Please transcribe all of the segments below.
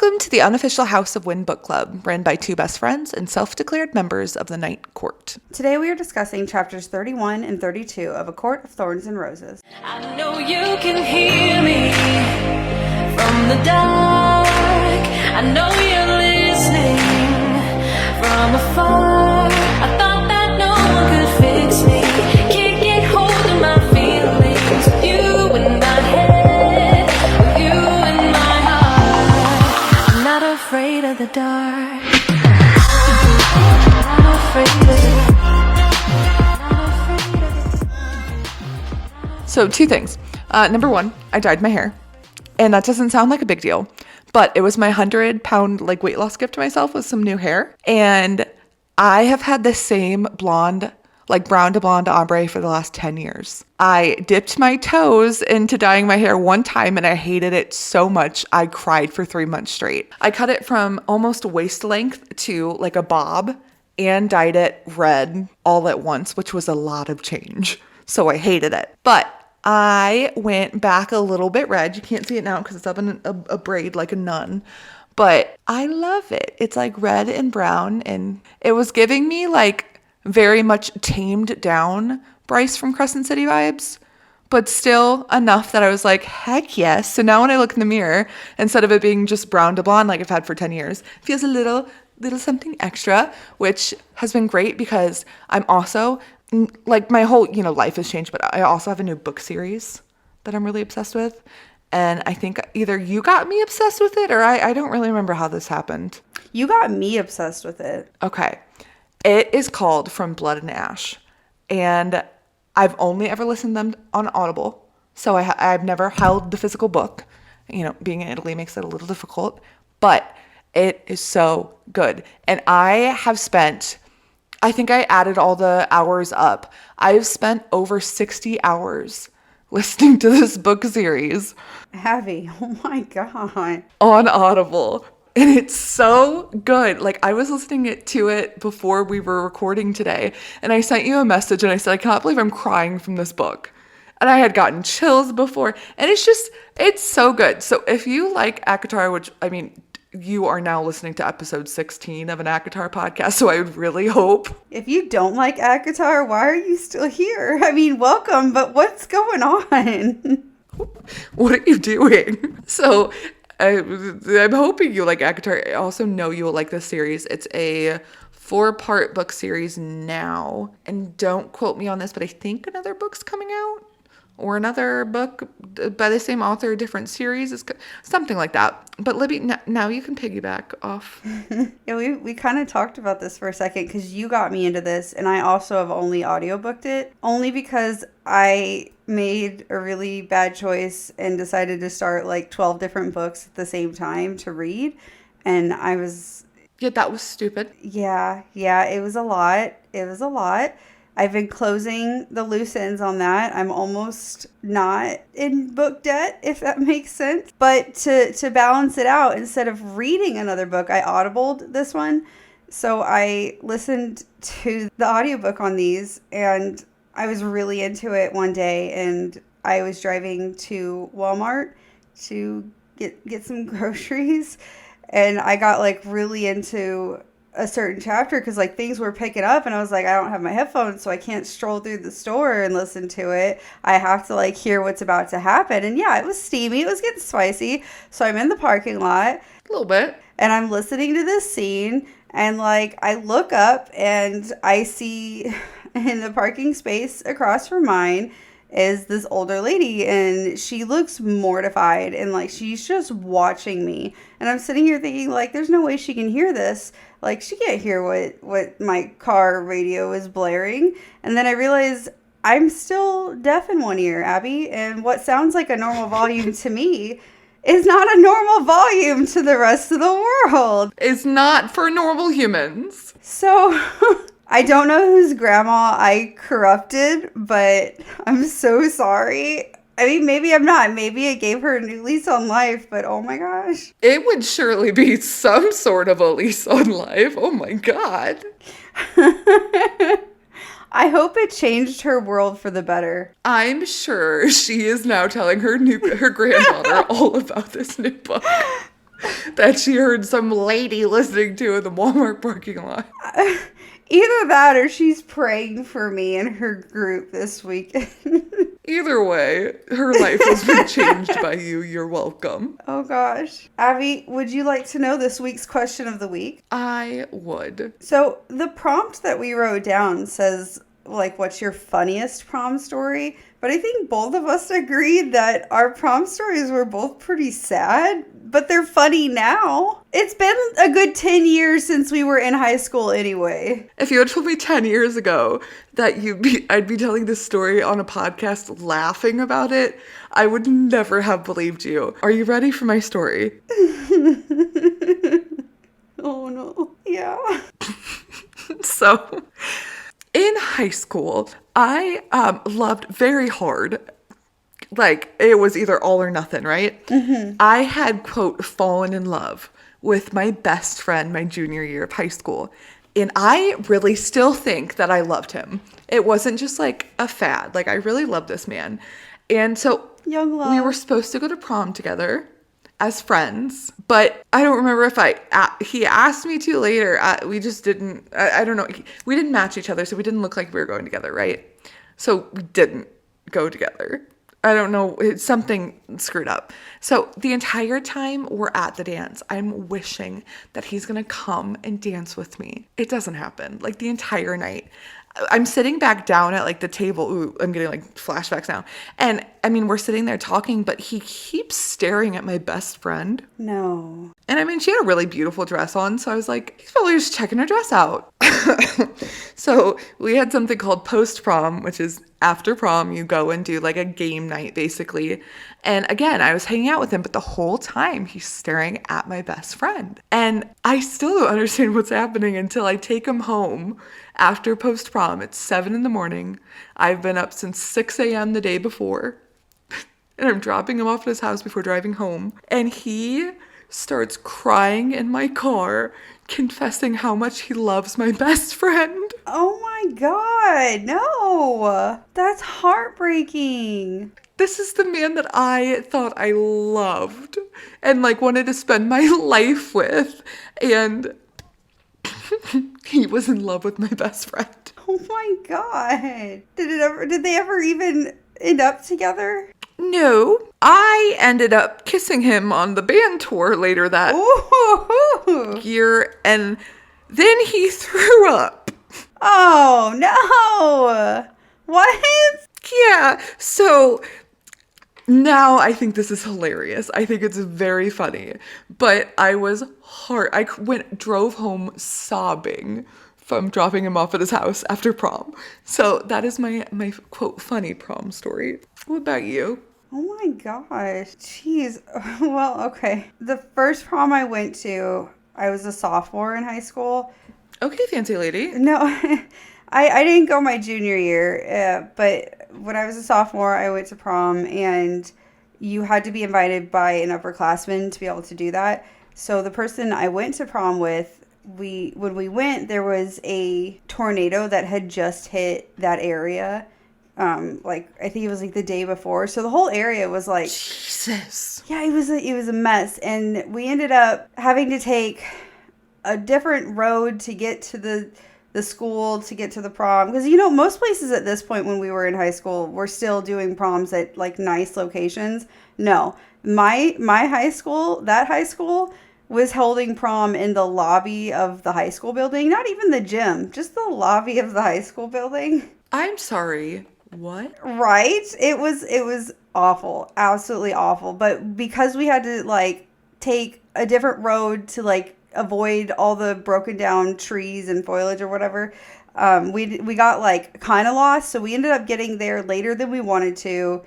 Welcome to the Unofficial House of Wind Book Club, ran by two best friends and self-declared members of the Night Court. Today we are discussing chapters 31 and 32 of A Court of Thorns and Roses. I know you can hear me from the dark. I know you're listening from afar. I thought that no one could fix me. Can't get hold of my feelings. With you in my head, with you in my heart. I'm not afraid of the dark. I'm not afraid of the dark. So, two things. Number one, I dyed my hair. And that doesn't sound like a big deal, but it was my 100-pound weight loss gift to myself with some new hair. And I have had the same blonde, brown to blonde ombre for the last 10 years. I dipped my toes into dyeing my hair one time and I hated it so much I cried for 3 months straight. I cut it from almost waist length to a bob and dyed it red all at once, which was a lot of change. So I hated it. But I went back a little bit red. You can't see it now because it's up in a braid like a nun. But I love it. It's red and brown. And it was giving me very much tamed down Bryce from Crescent City vibes. But still enough that I was like, heck yes. So now when I look in the mirror, instead of it being just brown to blonde like I've had for 10 years, it feels a little something extra, which has been great because I'm also... my whole, life has changed, but I also have a new book series that I'm really obsessed with. And I think either you got me obsessed with it or I don't really remember how this happened. You got me obsessed with it. Okay. It is called From Blood and Ash. And I've only ever listened to them on Audible. So I've never held the physical book. Being in Italy makes it a little difficult. But it is so good. And I think I added all the hours up. I've spent over 60 hours listening to this book series. Abby, oh my God. On Audible. And it's so good. I was listening to it before we were recording today. And I sent you a message and I said, I cannot believe I'm crying from this book. And I had gotten chills before. And it's so good. So if you like ACOTAR, which, you are now listening to episode 16 of an ACOTAR podcast, so I would really hope. If you don't like ACOTAR, why are you still here? Welcome, but what's going on? What are you doing? So I'm hoping you like ACOTAR. I also know you will like this series. It's a 4-part book series now. And don't quote me on this, but I think another book's coming out. Or another book by the same author, different series, is something like that. But Libby, now you can piggyback off. Yeah, we kind of talked about this for a second because you got me into this, and I also have only audiobooked it, only because I made a really bad choice and decided to start 12 different books at the same time to read, and I was... Yeah, that was stupid. Yeah, it was a lot. I've been closing the loose ends on that. I'm almost not in book debt, if that makes sense. But to balance it out, instead of reading another book, I audibled this one. So I listened to the audiobook on these, and I was really into it one day. And I was driving to Walmart to get some groceries. And I got really into a certain chapter because things were picking up, and I was like, I don't have my headphones, so I can't stroll through the store and listen to it. I have to hear what's about to happen. And yeah, it was steamy, it was getting spicy. So I'm in the parking lot a little bit, and I'm listening to this scene, and I look up and I see in the parking space across from mine is this older lady, and she looks mortified, and she's just watching me. And I'm sitting here thinking there's no way she can hear this. She can't hear what my car radio is blaring. And then I realize I'm still deaf in one ear, Abby, and what sounds like a normal volume to me is not a normal volume to the rest of the world. It's not for normal humans. So I don't know whose grandma I corrupted, but I'm so sorry. Maybe I'm not. Maybe it gave her a new lease on life, but oh my gosh. It would surely be some sort of a lease on life. Oh my God. I hope it changed her world for the better. I'm sure she is now telling her granddaughter all about this new book. that she heard some lady listening to in the Walmart parking lot. Either that or she's praying for me and her group this weekend. Either way, her life has been changed by you. You're welcome. Oh gosh. Abby, would you like to know this week's question of the week? I would. So the prompt that we wrote down says, like, what's your funniest prom story? But I think both of us agreed that our prom stories were both pretty sad, but they're funny now. It's been a good 10 years since we were in high school anyway. If you had told me 10 years ago that I'd be telling this story on a podcast laughing about it, I would never have believed you. Are you ready for my story? Oh no. Yeah. So, in high school, I loved very hard. Like, it was either all or nothing, right? Mm-hmm. I had, quote, fallen in love with my best friend my junior year of high school. And I really still think that I loved him. It wasn't just like a fad. Like, I really loved this man. And so Young love. we were supposed to go to prom together as friends, but I don't remember if he asked me to later. We just didn't, I don't know. We didn't match each other, so we didn't look like we were going together, right? So we didn't go together. I don't know, something screwed up. So the entire time we're at the dance, I'm wishing that he's gonna come and dance with me. It doesn't happen, like the entire night. I'm sitting back down at like the table. Ooh, I'm getting like flashbacks now. And I mean, we're sitting there talking, but he keeps staring at my best friend. No. And I mean, she had a really beautiful dress on. So I was like, he's probably just checking her dress out. So we had something called post prom, which is after prom, you go and do like a game night basically. And again, I was hanging out with him, but the whole time he's staring at my best friend. And I still don't understand what's happening until I take him home after post prom. It's 7 a.m. I've been up since 6 a.m. the day before. And I'm dropping him off at his house before driving home. And he starts crying in my car, confessing how much he loves my best friend. Oh my God. No. That's heartbreaking. This is the man that I thought I loved and like wanted to spend my life with. And he was in love with my best friend. Oh my God. Did they ever even end up together? No, I ended up kissing him on the band tour later that Ooh. year, and then he threw up. Oh no. What? Yeah, so now I think this is hilarious. I think it's very funny, but I was drove home sobbing from dropping him off at his house after prom. So that is my quote funny prom story. What about you? Oh my gosh. Jeez. Well, okay. The first prom I went to, I was a sophomore in high school. Okay, fancy lady. No, I didn't go my junior year, but when I was a sophomore, I went to prom, and you had to be invited by an upperclassman to be able to do that. So the person I went to prom with, when we went, there was a tornado that had just hit that area. Like I think it was like the day before. So the whole area was like, Jesus. Yeah, it was a mess, and we ended up having to take a different road to get to the school, to get to the prom, because you know most places at this point when we were in high school were still doing proms at like nice locations. No, my high school, that high school was holding prom in the lobby of the high school building, not even the gym, just the lobby of the high school building. I'm sorry. What? Right? It was awful, absolutely awful. But because we had to like take a different road to like avoid all the broken down trees and foliage or whatever, we got like kind of lost. So we ended up getting there later than we wanted to,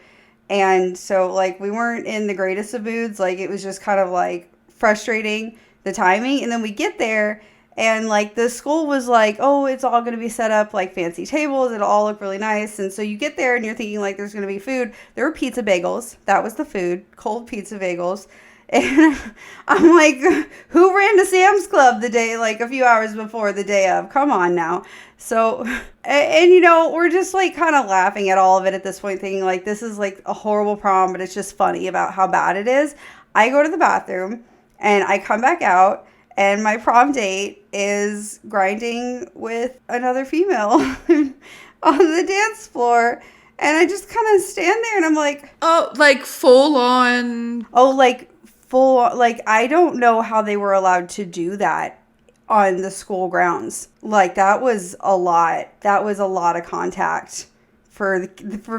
and so like we weren't in the greatest of moods. Like it was just kind of like frustrating, the timing. And then we get there, and like the school was like, oh, it's all going to be set up like fancy tables, it'll all look really nice. And so you get there and you're thinking like there's going to be food. There were pizza bagels. That was the food, cold pizza bagels. And I'm like, who ran to Sam's Club the day, like a few hours before the day of? Come on now. So, and you know, we're just like kind of laughing at all of it at this point, thinking like this is like a horrible prom, but it's just funny about how bad it is. I go to the bathroom, And I come back out, and my prom date is grinding with another female on the dance floor. And I just kind of stand there and I'm like, Oh, like full on. oh, like full, like I don't know how they were allowed to do that on the school grounds. Like that was a lot. That was a lot of contact for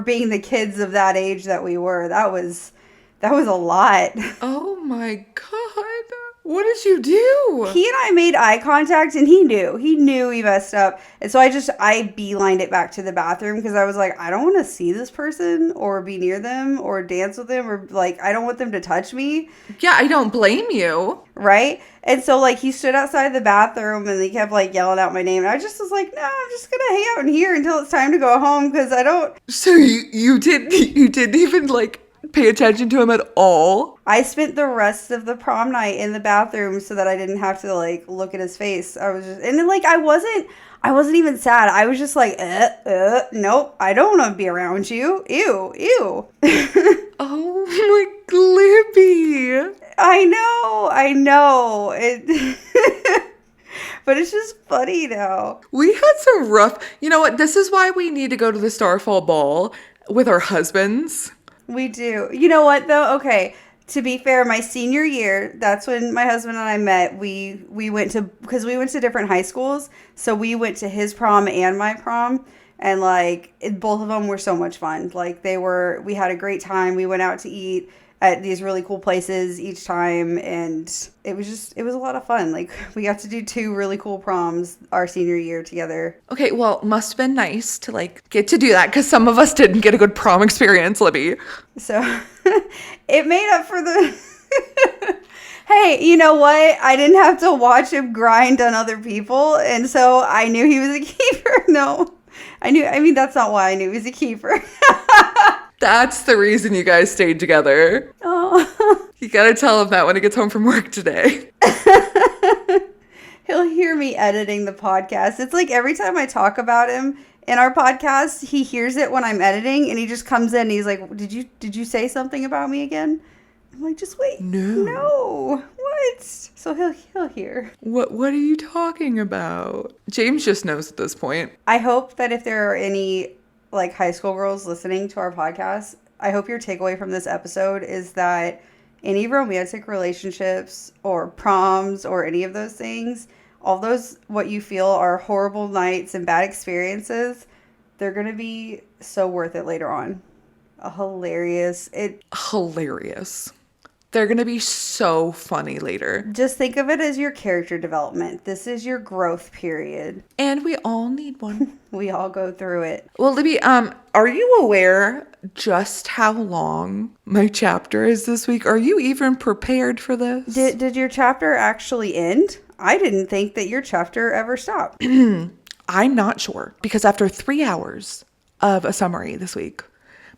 being the kids of that age that we were. That was a lot. Oh my God. What did you do? He and I made eye contact and he knew he messed up. And so I beelined it back to the bathroom because I was like, I don't want to see this person or be near them or dance with them or like, I don't want them to touch me. Yeah, I don't blame you. Right. And so like he stood outside the bathroom and he kept like yelling out my name. And I just was like, no, I'm just going to hang out in here until it's time to go home because I don't. So you didn't even like pay attention to him at all? I spent the rest of the prom night in the bathroom so that I didn't have to like look at his face. I was just, and then like I wasn't even sad. I was just like, nope, I don't want to be around you. Ew. Oh my Glippy. I know. But it's just funny now. We had some rough, you know what? This is why we need to go to the Starfall Ball with our husbands. We do. You know what though? Okay. To be fair, my senior year, that's when my husband and I met. We went to, because we went to different high schools. So we went to his prom and my prom. And like, both of them were so much fun. Like we had a great time. We went out to eat at these really cool places each time. And it was a lot of fun. Like we got to do 2 really cool proms our senior year together. Okay, well, must have been nice to like get to do that because some of us didn't get a good prom experience, Libby. So it made up for the... Hey, you know what? I didn't have to watch him grind on other people. And so I knew he was a keeper. No, I mean, that's not why I knew he was a keeper. That's the reason you guys stayed together. Oh. You gotta tell him that when he gets home from work today. He'll hear me editing the podcast. It's like every time I talk about him in our podcast, he hears it when I'm editing and he just comes in and he's like, did you say something about me again? I'm like, just wait. No. What? So he'll hear. What are you talking about? James just knows at this point. I hope that if there are any like high school girls listening to our podcast, I hope your takeaway from this episode is that any romantic relationships or proms or any of those things, all those what you feel are horrible nights and bad experiences, they're going to be so worth it later on. Hilarious. They're going to be so funny later. Just think of it as your character development. This is your growth period. And we all need one. We all go through it. Well, Libby, are you aware just how long my chapter is this week? Are you even prepared for this? Did your chapter actually end? I didn't think that your chapter ever stopped. I'm not sure because after 3 hours of a summary this week,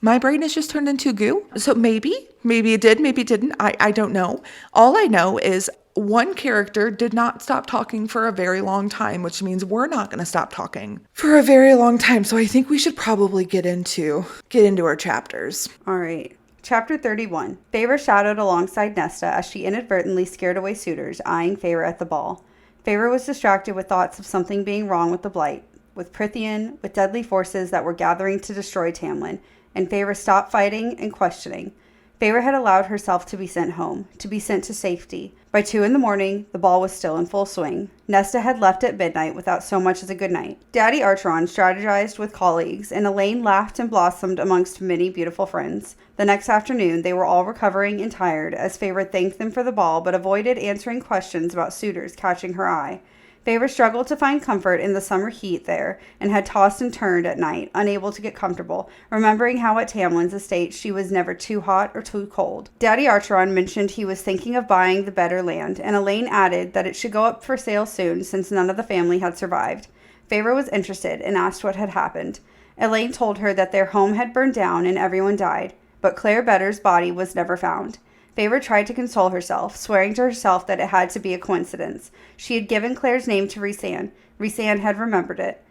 my brain has just turned into goo. So maybe it did, maybe it didn't. I don't know. All I know is one character did not stop talking for a very long time, which means we're not going to stop talking for a very long time. So I think we should probably get into our chapters. All right. Chapter 31. Feyre shadowed alongside Nesta as she inadvertently scared away suitors, eyeing Feyre at the ball. Feyre was distracted with thoughts of something being wrong with the Blight, with Prythian, with deadly forces that were gathering to destroy Tamlin, and Feyre stopped fighting and questioning. Feyre had allowed herself to be sent home, to be sent to safety. By 2 a.m, the ball was still in full swing. Nesta had left at midnight without so much as a good night. Daddy Archeron strategized with colleagues, and Elaine laughed and blossomed amongst many beautiful friends. The next afternoon, they were all recovering and tired, as Feyre thanked them for the ball, but avoided answering questions about suitors catching her eye. Feyre struggled to find comfort in the summer heat there, and had tossed and turned at night, unable to get comfortable, remembering how at Tamlin's estate she was never too hot or too cold. Daddy Archeron mentioned he was thinking of buying the better land, and Elaine added that it should go up for sale soon since none of the family had survived. Feyre was interested and asked what had happened. Elaine told her that their home had burned down and everyone died, but Claire Better's body was never found. Feyre tried to console herself, swearing to herself that it had to be a coincidence. She had given Claire's name to Rhysand. Rhysand had remembered it.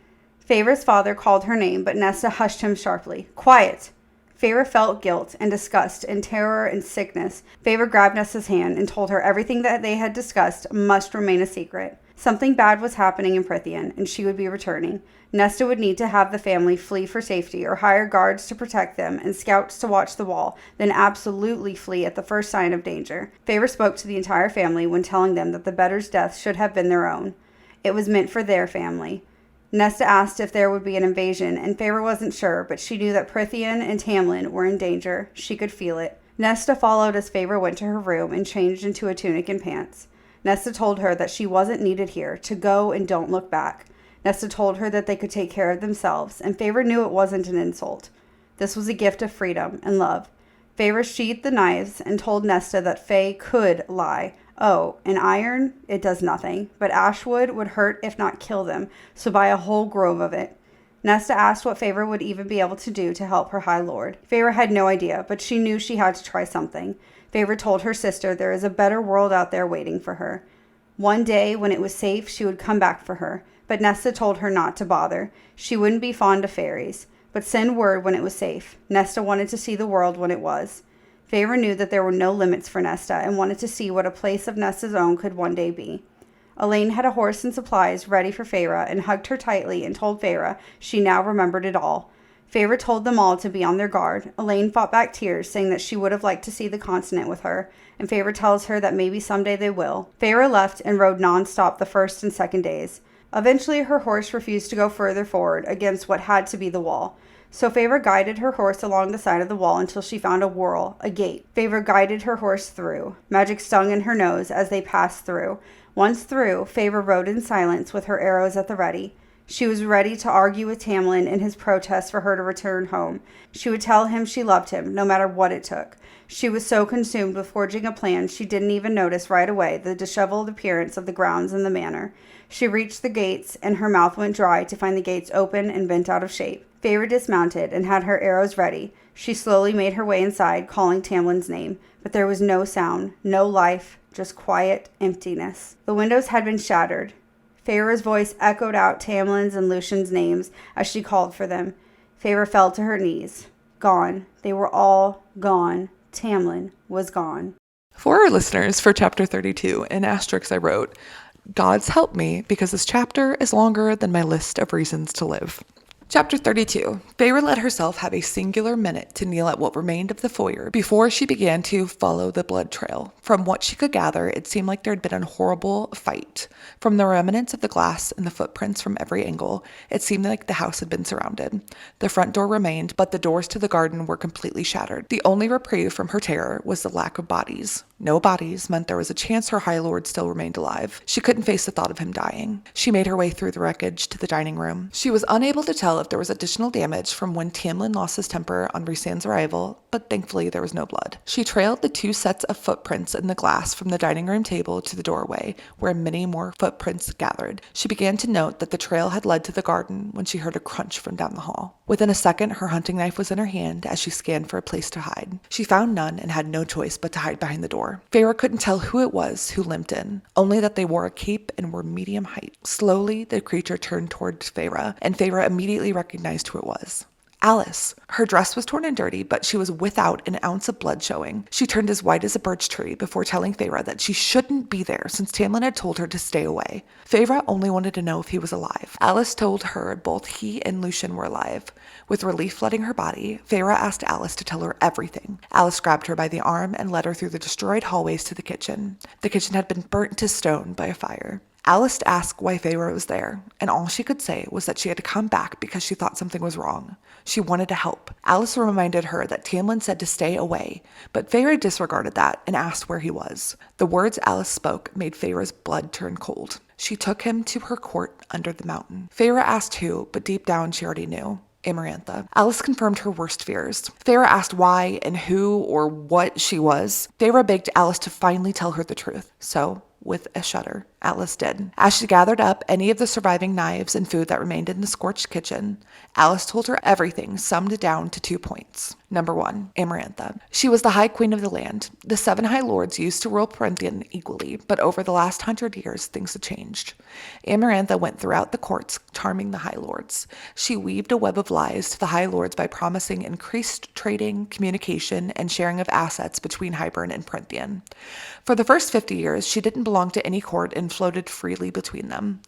Feyre's father called her name, but Nesta hushed him sharply. Quiet! Feyre felt guilt and disgust and terror and sickness. Feyre grabbed Nesta's hand and told her everything that they had discussed must remain a secret. Something bad was happening in Prythian, and she would be returning. Nesta would need to have the family flee for safety or hire guards to protect them and scouts to watch the wall, then absolutely flee at the first sign of danger. Feyre spoke to the entire family when telling them that the Better's death should have been their own. It was meant for their family. Nesta asked if there would be an invasion, and Feyre wasn't sure, but she knew that Prythian and Tamlin were in danger. She could feel it. Nesta followed as Feyre went to her room and changed into a tunic and pants. Nesta told her that she wasn't needed here, to go and don't look back. Nesta told her that they could take care of themselves, and Feyre knew it wasn't an insult. This was a gift of freedom and love. Feyre sheathed the knives and told Nesta that Faye could lie. Oh, and iron, it does nothing, but ashwood would hurt if not kill them, so buy a whole grove of it. Nesta asked what Feyre would even be able to do to help her High Lord. Feyre had no idea, but she knew she had to try something. Feyre told her sister there is a better world out there waiting for her. One day, when it was safe, she would come back for her, but Nesta told her not to bother. She wouldn't be fond of fairies, but send word when it was safe. Nesta wanted to see the world when it was. Feyre knew that there were no limits for Nesta and wanted to see what a place of Nesta's own could one day be. Elaine had a horse and supplies ready for Feyre and hugged her tightly and told Feyre she now remembered it all. Feyre told them all to be on their guard. Elaine fought back tears, saying that she would have liked to see the continent with her, and Feyre tells her that maybe someday they will. Feyre left and rode non-stop the first and second days. Eventually, her horse refused to go further forward against what had to be the wall. So Feyre guided her horse along the side of the wall until she found a whorl, a gate. Feyre guided her horse through. Magic stung in her nose as they passed through. Once through, Feyre rode in silence with her arrows at the ready. She was ready to argue with Tamlin in his protest for her to return home. She would tell him she loved him, no matter what it took. She was so consumed with forging a plan, she didn't even notice right away the disheveled appearance of the grounds and the manor. She reached the gates, and her mouth went dry to find the gates open and bent out of shape. Feyre dismounted and had her arrows ready. She slowly made her way inside, calling Tamlin's name, but there was no sound, no life, just quiet emptiness. The windows had been shattered. Feyre's voice echoed out Tamlin's and Lucian's names as she called for them. Feyre fell to her knees. Gone. They were all gone. Tamlin was gone. For our listeners, for chapter 32, in asterisks I wrote, God's help me because this chapter is longer than my list of reasons to live. Chapter 32. Feyre let herself have a singular minute to kneel at what remained of the foyer before she began to follow the blood trail. From what she could gather, it seemed like there had been a horrible fight. From the remnants of the glass and the footprints from every angle, it seemed like the house had been surrounded. The front door remained, but the doors to the garden were completely shattered. The only reprieve from her terror was the lack of bodies. No bodies meant there was a chance her High Lord still remained alive. She couldn't face the thought of him dying. She made her way through the wreckage to the dining room. She was unable to tell if there was additional damage from when Tamlin lost his temper on Rhysand's arrival, but thankfully there was no blood. She trailed the 2 sets of footprints in the glass from the dining room table to the doorway, where many more footprints gathered. She began to note that the trail had led to the garden when she heard a crunch from down the hall. Within a second, her hunting knife was in her hand as she scanned for a place to hide. She found none and had no choice but to hide behind the door. Feyre couldn't tell who it was who limped in, only that they wore a cape and were medium height. Slowly, the creature turned towards Feyre, and Feyre immediately recognized who it was. Alice. Her dress was torn and dirty, but she was without an ounce of blood showing. She turned as white as a birch tree before telling Feyre that she shouldn't be there since Tamlin had told her to stay away. Feyre only wanted to know if he was alive. Alice told her both he and Lucian were alive. With relief flooding her body, Feyre asked Alice to tell her everything. Alice grabbed her by the arm and led her through the destroyed hallways to the kitchen. The kitchen had been burnt to stone by a fire. Alice asked why Feyre was there, and all she could say was that she had to come back because she thought something was wrong. She wanted to help. Alice reminded her that Tamlin said to stay away, but Feyre disregarded that and asked where he was. The words Alice spoke made Feyre's blood turn cold. She took him to her court under the mountain. Feyre asked who, but deep down she already knew. Amarantha. Alice confirmed her worst fears. Feyre asked why and who or what she was. Feyre begged Alice to finally tell her the truth. So, with a shudder, Alice did. As she gathered up any of the surviving knives and food that remained in the scorched kitchen, Alice told her everything summed down to 2 points. Number 1, Amarantha. She was the High Queen of the land. The 7 High Lords used to rule Prynthian equally, but over the last 100 years, things had changed. Amarantha went throughout the courts, charming the High Lords. She weaved a web of lies to the High Lords by promising increased trading, communication, and sharing of assets between Hybern and Prynthian. For the first 50 years, she didn't belong to any court and floated freely between them.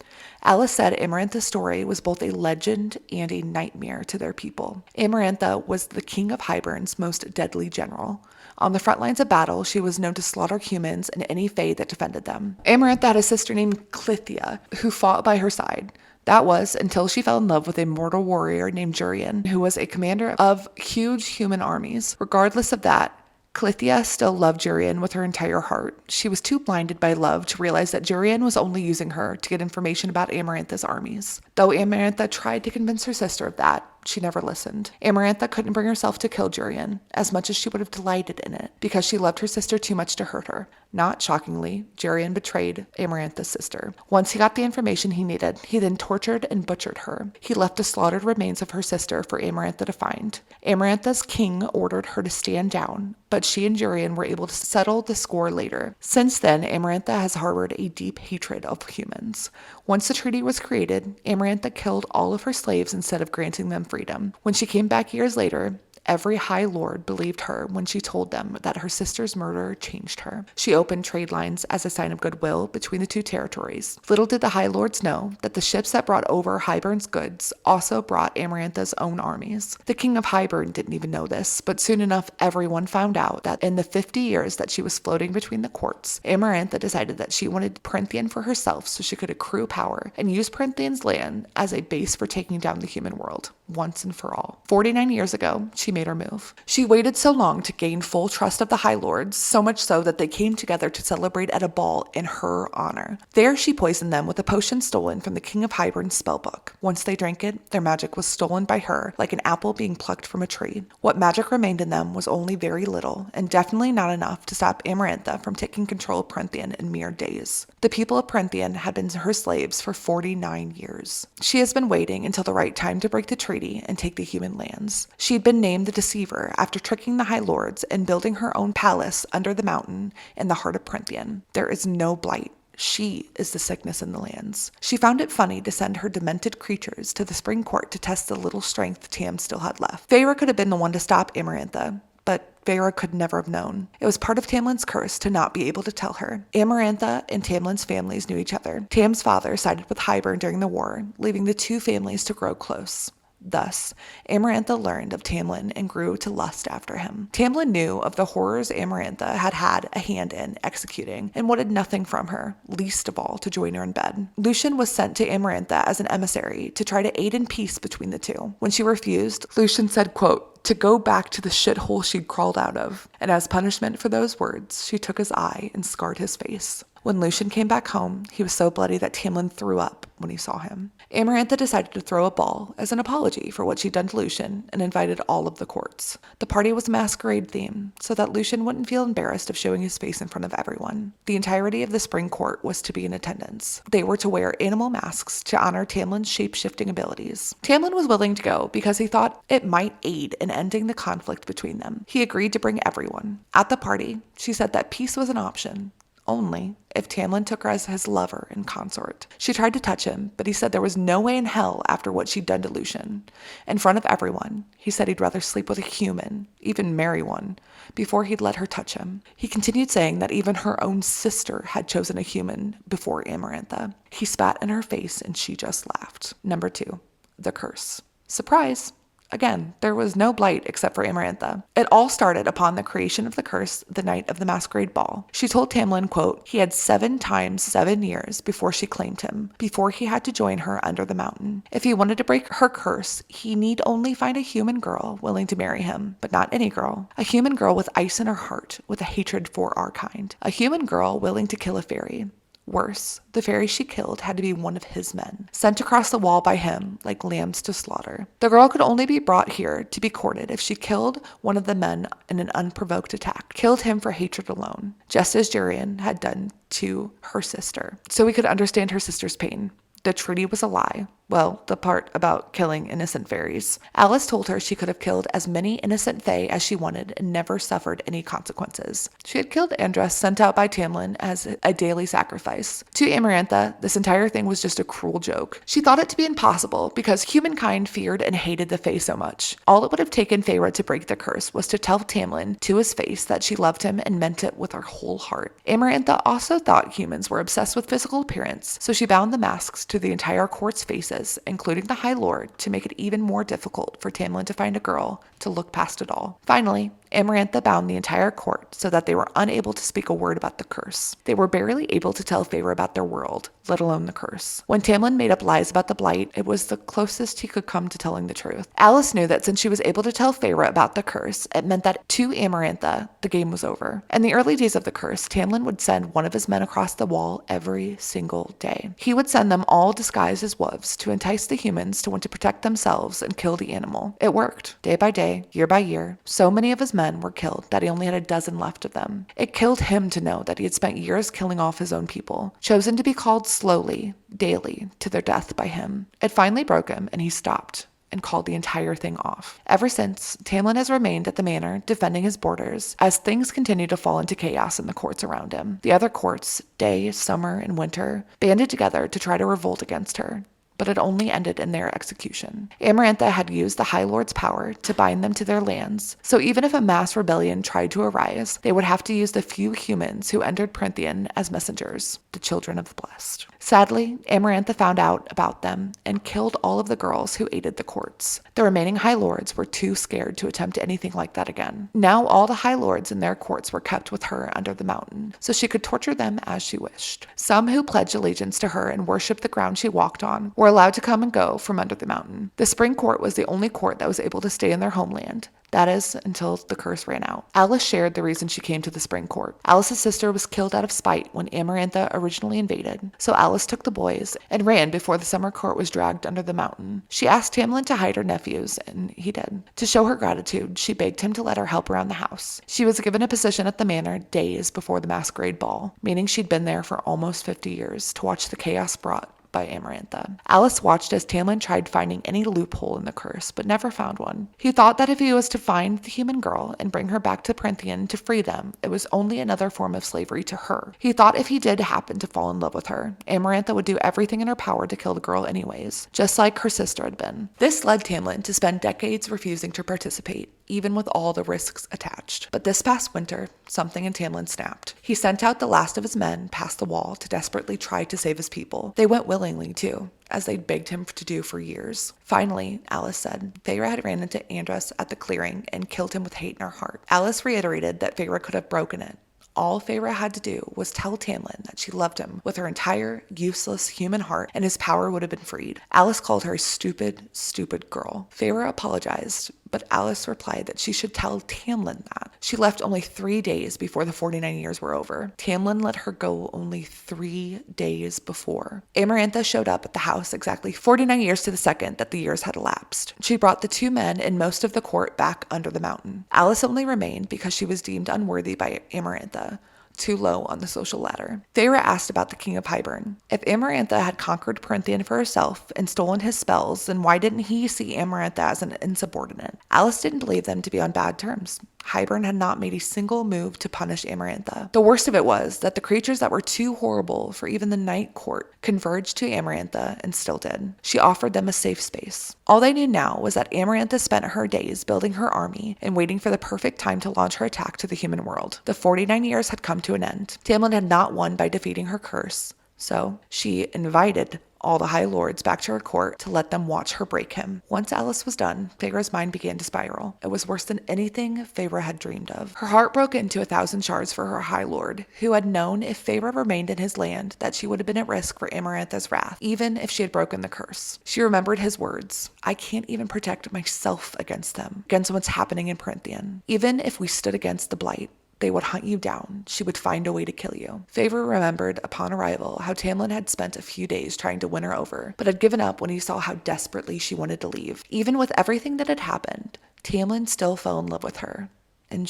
Alice said Amarantha's story was both a legend and a nightmare to their people. Amarantha was the king of Hybern's most deadly general. On the front lines of battle, she was known to slaughter humans and any fae that defended them. Amarantha had a sister named Clythia, who fought by her side. That was until she fell in love with a mortal warrior named Jurian, who was a commander of huge human armies. Regardless of that, Clythia still loved Jurian with her entire heart. She was too blinded by love to realize that Jurian was only using her to get information about Amarantha's armies. Though Amarantha tried to convince her sister of that, she never listened. Amarantha couldn't bring herself to kill Jurian, as much as she would have delighted in it, because she loved her sister too much to hurt her. Not shockingly, Jurian betrayed Amarantha's sister. Once he got the information he needed, he then tortured and butchered her. He left the slaughtered remains of her sister for Amarantha to find. Amarantha's king ordered her to stand down, but she and Jurian were able to settle the score later. Since then, Amarantha has harbored a deep hatred of humans. Once the treaty was created, Amarantha killed all of her slaves instead of granting them freedom. When she came back years later, every High Lord believed her when she told them that her sister's murder changed her. She opened trade lines as a sign of goodwill between the two territories. Little did the High Lords know that the ships that brought over Hybern's goods also brought Amarantha's own armies. The king of Hybern didn't even know this, but soon enough everyone found out that in the 50 years that she was floating between the courts, Amarantha decided that she wanted Prynthian for herself so she could accrue power and use Prynthian's land as a base for taking down the human world, once and for all. 49 years ago, she made her move. She waited so long to gain full trust of the High Lords, so much so that they came together to celebrate at a ball in her honor. There she poisoned them with a potion stolen from the King of Hybern's spellbook. Once they drank it, their magic was stolen by her, like an apple being plucked from a tree. What magic remained in them was only very little, and definitely not enough to stop Amarantha from taking control of Prynthian in mere days. The people of Prynthian had been her slaves for 49 years. She has been waiting until the right time to break the treaty and take the human lands. She'd been named the Deceiver after tricking the High Lords and building her own palace under the mountain in the heart of Prynthian. There is no blight. She is the sickness in the lands. She found it funny to send her demented creatures to the spring court to test the little strength Tam still had left. Feyre could have been the one to stop Amarantha, but Feyre could never have known. It was part of Tamlin's curse to not be able to tell her. Amarantha and Tamlin's families knew each other. Tam's father sided with Hybern during the war, leaving the two families to grow close. Thus, Amarantha learned of Tamlin and grew to lust after him. Tamlin knew of the horrors Amarantha had a hand in executing and wanted nothing from her, least of all to join her in bed. Lucien was sent to Amarantha as an emissary to try to aid in peace between the two. When she refused, Lucien said, quote, to go back to the shithole she'd crawled out of, and as punishment for those words, she took his eye and scarred his face. When Lucien came back home, he was so bloody that Tamlin threw up when he saw him. Amarantha decided to throw a ball as an apology for what she'd done to Lucien and invited all of the courts. The party was a masquerade theme, so that Lucien wouldn't feel embarrassed of showing his face in front of everyone. The entirety of the spring court was to be in attendance. They were to wear animal masks to honor Tamlin's shape-shifting abilities. Tamlin was willing to go because he thought it might aid in ending the conflict between them. He agreed to bring everyone. At the party, she said that peace was an option, only if Tamlin took her as his lover and consort. She tried to touch him, but he said there was no way in hell after what she'd done to Lucien. In front of everyone, he said he'd rather sleep with a human, even marry one, before he'd let her touch him. He continued saying that even her own sister had chosen a human before Amarantha. He spat in her face and she just laughed. Number 2, the curse. Surprise! Again, there was no blight except for Amarantha. It all started upon the creation of the curse the night of the masquerade ball. She told Tamlin, quote, he had 7 times 7 years before she claimed him, before he had to join her under the mountain. If he wanted to break her curse, he need only find a human girl willing to marry him, but not any girl. A human girl with ice in her heart, with a hatred for our kind. A human girl willing to kill a fairy. Worse, the fairy she killed had to be one of his men, sent across the wall by him like lambs to slaughter. The girl could only be brought here to be courted if she killed one of the men in an unprovoked attack, killed him for hatred alone, just as Jurian had done to her sister. So we could understand her sister's pain. The treaty was a lie. Well, the part about killing innocent fairies. Alice told her she could have killed as many innocent fae as she wanted and never suffered any consequences. She had killed Andress, sent out by Tamlin as a daily sacrifice. To Amarantha, this entire thing was just a cruel joke. She thought it to be impossible because humankind feared and hated the fae so much. All it would have taken Feyre to break the curse was to tell Tamlin to his face that she loved him and meant it with her whole heart. Amarantha also thought humans were obsessed with physical appearance, so she bound the masks to the entire court's faces, including the High Lord, to make it even more difficult for Tamlin to find a girl to look past it all. Finally, Amarantha bound the entire court so that they were unable to speak a word about the curse. They were barely able to tell Feyre about their world, let alone the curse. When Tamlin made up lies about the blight, it was the closest he could come to telling the truth. Alice knew that since she was able to tell Feyre about the curse, it meant that to Amarantha, the game was over. In the early days of the curse, Tamlin would send one of his men across the wall every single day. He would send them all disguised as wolves to entice the humans to want to protect themselves and kill the animal. It worked. Day by day, year by year, so many of his men were killed that he only had a dozen left of them. It killed him to know that he had spent years killing off his own people, chosen to be called slowly, daily, to their death by him. It finally broke him, and he stopped and called the entire thing off. Ever since, Tamlin has remained at the manor, defending his borders, as things continue to fall into chaos in the courts around him. The other courts, day, summer, and winter, banded together to try to revolt against her, but it only ended in their execution. Amarantha had used the High Lord's power to bind them to their lands, so even if a mass rebellion tried to arise, they would have to use the few humans who entered Prythian as messengers, the children of the blessed. Sadly, Amarantha found out about them and killed all of the girls who aided the courts. The remaining High Lords were too scared to attempt anything like that again. Now all the High Lords in their courts were kept with her under the mountain, so she could torture them as she wished. Some who pledged allegiance to her and worshipped the ground she walked on were allowed to come and go from under the mountain. The Spring Court was the only court that was able to stay in their homeland. That is, until the curse ran out. Alice shared the reason she came to the Spring Court. Alice's sister was killed out of spite when Amarantha originally invaded, so Alice took the boys and ran before the Summer Court was dragged under the mountain. She asked Tamlin to hide her nephews, and he did. To show her gratitude, she begged him to let her help around the house. She was given a position at the manor days before the masquerade ball, meaning she'd been there for almost 50 years to watch the chaos brought by Amarantha. Alice watched as Tamlin tried finding any loophole in the curse, but never found one. He thought that if he was to find the human girl and bring her back to Prythian to free them, it was only another form of slavery to her. He thought if he did happen to fall in love with her, Amarantha would do everything in her power to kill the girl anyways, just like her sister had been. This led Tamlin to spend decades refusing to participate, even with all the risks attached. But this past winter, something in Tamlin snapped. He sent out the last of his men past the wall to desperately try to save his people. They went willingly too, as they'd begged him to do for years. Finally, Alice said, Feyre had ran into Andress at the clearing and killed him with hate in her heart. Alice reiterated that Feyre could have broken it. All Feyre had to do was tell Tamlin that she loved him with her entire, useless human heart, and his power would have been freed. Alice called her stupid, stupid girl. Feyre apologized, but Alice replied that she should tell Tamlin that. She left only 3 days before the 49 years were over. Tamlin let her go only 3 days before. Amarantha showed up at the house exactly 49 years to the second that the years had elapsed. She brought the 2 men and most of the court back under the mountain. Alice only remained because she was deemed unworthy by Amarantha, too low on the social ladder. Feyre asked about the King of Hybern. If Amarantha had conquered Prythian for herself and stolen his spells, then why didn't he see Amarantha as an insubordinate? Alice didn't believe them to be on bad terms. Hybern had not made a single move to punish Amarantha. The worst of it was that the creatures that were too horrible for even the Night Court converged to Amarantha and still did. She offered them a safe space. All they knew now was that Amarantha spent her days building her army and waiting for the perfect time to launch her attack to the human world. The 49 years had come to an end. Tamlin had not won by defeating her curse, so she invited all the High Lords back to her court to let them watch her break him. Once Alice was done, Feyre's mind began to spiral. It was worse than anything Feyre had dreamed of. Her heart broke into 1,000 shards for her High Lord, who had known if Feyre remained in his land that she would have been at risk for Amarantha's wrath, even if she had broken the curse. She remembered his words, I can't even protect myself against them, against what's happening in Prythian. Even if we stood against the blight, They would hunt you down. She would find a way to kill you. Feyre remembered upon arrival how Tamlin had spent a few days trying to win her over, but had given up when he saw how desperately she wanted to leave. Even with everything that had happened, Tamlin still fell in love with her. And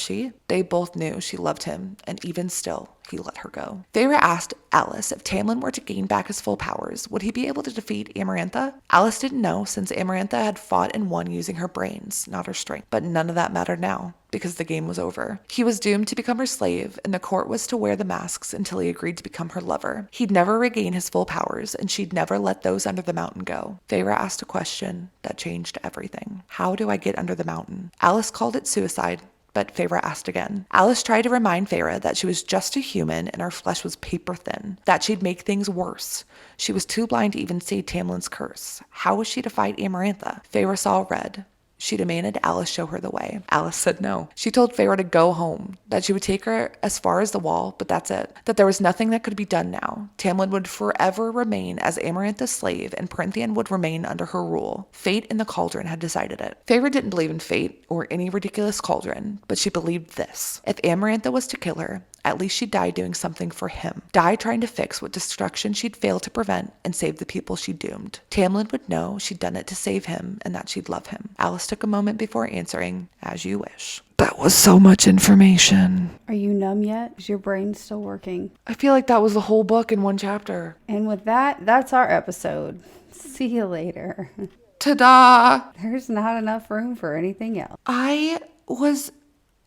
they both knew she loved him, and even still, he let her go. Feyre asked Alice if Tamlin were to gain back his full powers, would he be able to defeat Amarantha? Alice didn't know, since Amarantha had fought and won using her brains, not her strength. But none of that mattered now, because the game was over. He was doomed to become her slave, and the court was to wear the masks until he agreed to become her lover. He'd never regain his full powers, and she'd never let those under the mountain go. Feyre asked a question that changed everything. How do I get under the mountain? Alice called it suicide, but Feyre asked again. Alice tried to remind Feyre that she was just a human and her flesh was paper thin, that she'd make things worse. She was too blind to even see Tamlin's curse. How was she to fight Amarantha? Feyre saw red. She demanded Alice show her the way. Alice said no. She told Feyre to go home, that she would take her as far as the wall, but that's it. That there was nothing that could be done now. Tamlin would forever remain as Amarantha's slave, and Prythian would remain under her rule. Fate in the cauldron had decided it. Feyre didn't believe in fate or any ridiculous cauldron, but she believed this. If Amarantha was to kill her, at least she'd die doing something for him. Die trying to fix what destruction she'd failed to prevent and save the people she doomed. Tamlin would know she'd done it to save him and that she'd love him. Alice took a moment before answering, as you wish. That was so much information. Are you numb yet? Is your brain still working? I feel like that was the whole book in one chapter. And with that, that's our episode. See you later. Ta-da! There's not enough room for anything else. I was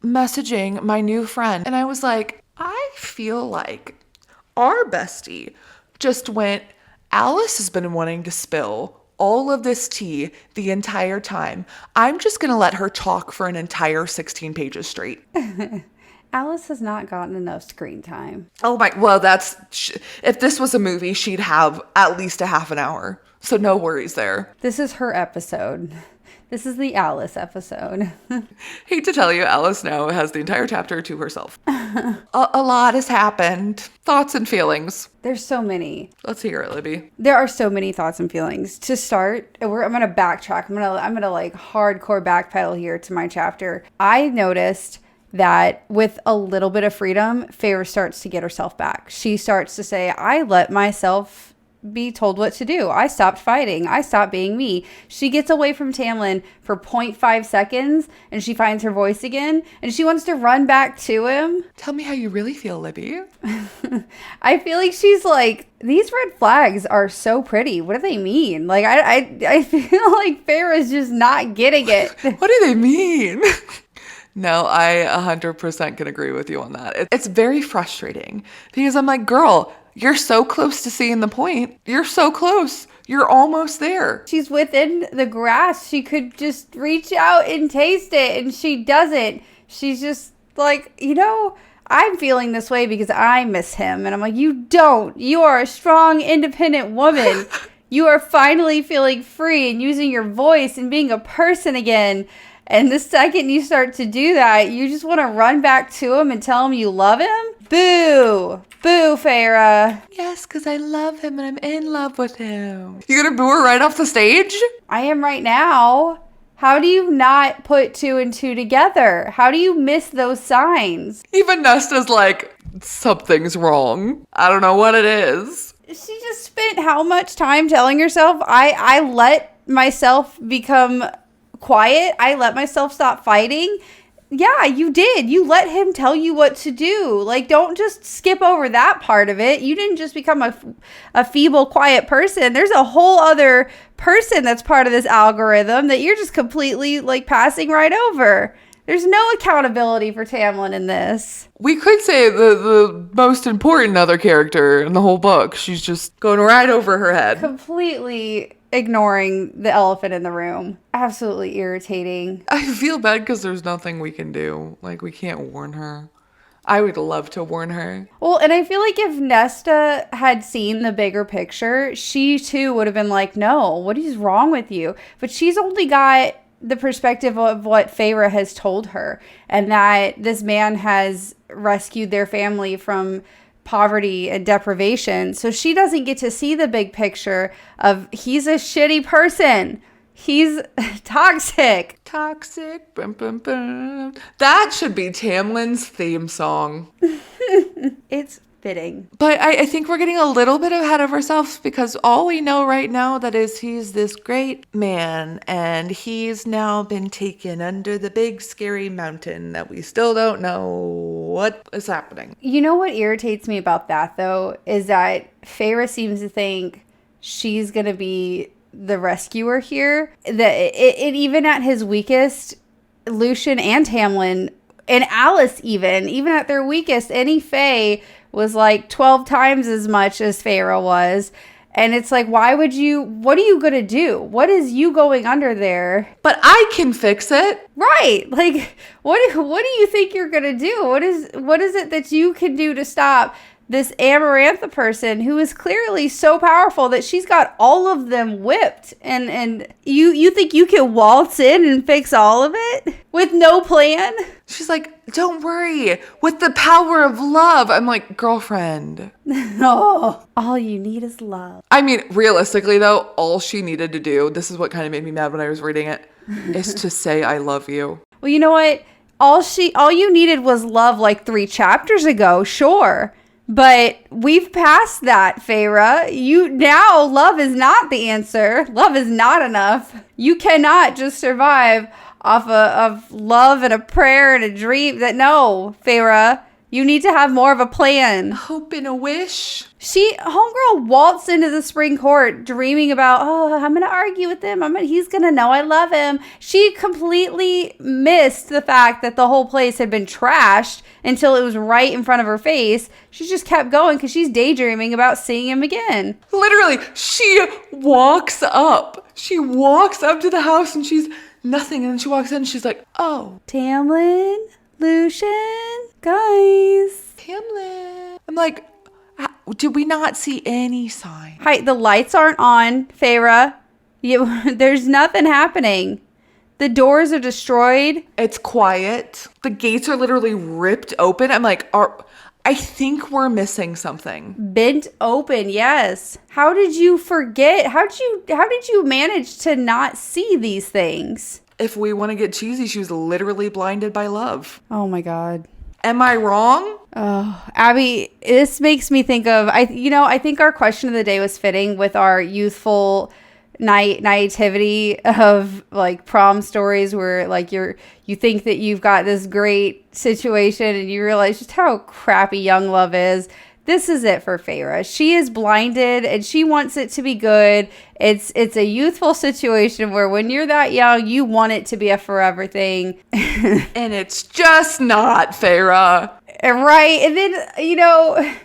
messaging my new friend and I was like, I feel like our bestie just went, Alice has been wanting to spill all of this tea the entire time. I'm just going to let her talk for an entire 16 pages straight. Alice has not gotten enough screen time. Oh my, well, if this was a movie, she'd have at least a half an hour. So no worries there. This is her episode. This is the Alice episode. Hate to tell you, Alice now has the entire chapter to herself. A lot has happened. Thoughts and feelings. There's so many. Let's hear it, Libby. There are so many thoughts and feelings. To start, I'm gonna backtrack. I'm gonna like hardcore backpedal here to my chapter. I noticed that with a little bit of freedom, Feyre starts to get herself back. She starts to say, I let myself be told what to do. I stopped fighting. I stopped being me. She gets away from Tamlin for 0.5 seconds and she finds her voice again and she wants to run back to him. Tell me how you really feel, Libby. I feel like she's like, these red flags are so pretty. What do they mean? Like, I feel like Feyre's just not getting it. What do they mean? No, I 100% can agree with you on that. It's very frustrating because I'm like, girl, you're so close to seeing the point. You're so close. You're almost there. She's within the grasp. She could just reach out and taste it, and she doesn't. She's just like, I'm feeling this way because I miss him. And I'm like, you don't. You are a strong, independent woman. You are finally feeling free and using your voice and being a person again. And the second you start to do that, you just want to run back to him and tell him you love him? Boo. Boo, Feyre. Yes, because I love him and I'm in love with him. You gonna boo her right off the stage? I am right now. How do you not put 2 and 2 together? How do you miss those signs? Even Nesta's like, something's wrong. I don't know what it is. She just spent how much time telling herself, I let myself become quiet. I let myself stop fighting. Yeah, you did. You let him tell you what to do. Like, don't just skip over that part of it. You didn't just become a feeble, quiet person. There's a whole other person that's part of this algorithm that you're just completely, like, passing right over. There's no accountability for Tamlin in this. We could say the most important other character in the whole book. She's just going right over her head. Completely ignoring the elephant in the room. Absolutely irritating. I feel bad because there's nothing we can do. Like, we can't warn her. I would love to warn her. Well, and I feel like if Nesta had seen the bigger picture, she too would have been like, no, what is wrong with you? But she's only got the perspective of what Feyre has told her, and that this man has rescued their family from poverty and deprivation. So she doesn't get to see the big picture of he's a shitty person. He's toxic. Toxic. Bum, bum, bum. That should be Tamlin's theme song. It's fitting. But I think we're getting a little bit ahead of ourselves because all we know right now that is he's this great man and he's now been taken under the big scary mountain that we still don't know what is happening. You know what irritates me about that, though, is that Feyre seems to think she's going to be the rescuer here. That it even at his weakest, Lucian and Tamlin and Alice even at their weakest, any Fae was like 12 times as much as Feyre was. And it's like, what are you going to do? What is you going under there? But I can fix it. Right. Like, what do you think you're going to do? What is it that you can do to stop this Amarantha person who is clearly so powerful that she's got all of them whipped? And you think you can waltz in and fix all of it with no plan? She's like, don't worry, with the power of love. I'm like, girlfriend. No, all you need is love. I mean, realistically though, all she needed to do, this is what kind of made me mad when I was reading it, is to say I love you. Well, you know what? All you needed was love like 3 chapters ago, sure. But we've passed that, Feyre. Now love is not the answer. Love is not enough. You cannot just survive off of love and a prayer and a dream. No, Feyre, you need to have more of a plan. Hope and a wish. Homegirl waltzed into the spring court dreaming about, I'm going to argue with him. He's going to know I love him. She completely missed the fact that the whole place had been trashed until it was right in front of her face. She just kept going because she's daydreaming about seeing him again. Literally, she walks up. She walks up to the house and she's nothing. And then she walks in and she's like, oh. Tamlin, Lucian, guys. Tamlin. I'm like, did we not see any sign? Hi, the lights aren't on, Feyre. There's nothing happening. The doors are destroyed. It's quiet. The gates are literally ripped open. I'm like, I think we're missing something. Bent open, yes. How did you forget? How did you manage to not see these things? If we want to get cheesy, she was literally blinded by love. Oh my God. Am I wrong? Oh, Abby, this makes me think of, I think our question of the day was fitting with our youthful naivety of like prom stories where like you think that you've got this great situation and you realize just how crappy young love is. This is it for Feyre. She is blinded and she wants it to be good. It's a youthful situation where when you're that young, you want it to be a forever thing. And it's just not, Feyre. Right. And then,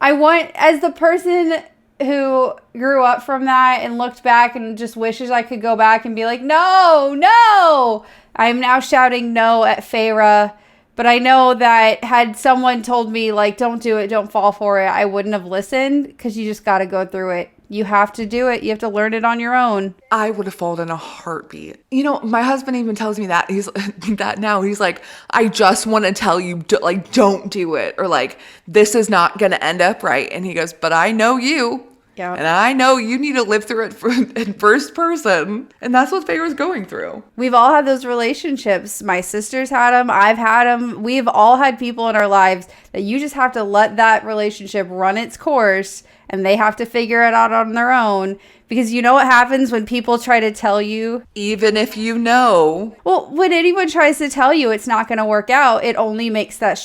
I want, as the person who grew up from that and looked back and just wishes I could go back and be like, no, I'm now shouting no at Feyre. But I know that had someone told me, like, don't do it, don't fall for it, I wouldn't have listened because you just got to go through it. You have to do it. You have to learn it on your own. I would have fallen in a heartbeat. My husband even tells me that. He's that now. He's like, I just want to tell you, don't do it. Or like, this is not going to end up right. And he goes, but I know you. Yeah. And I know you need to live through it in first person. And that's what Feyre's going through. We've all had those relationships. My sister's had them. I've had them. We've all had people in our lives that you just have to let that relationship run its course and they have to figure it out on their own. Because you know what happens when people try to tell you? Even if you know. Well, when anyone tries to tell you it's not going to work out, it only makes that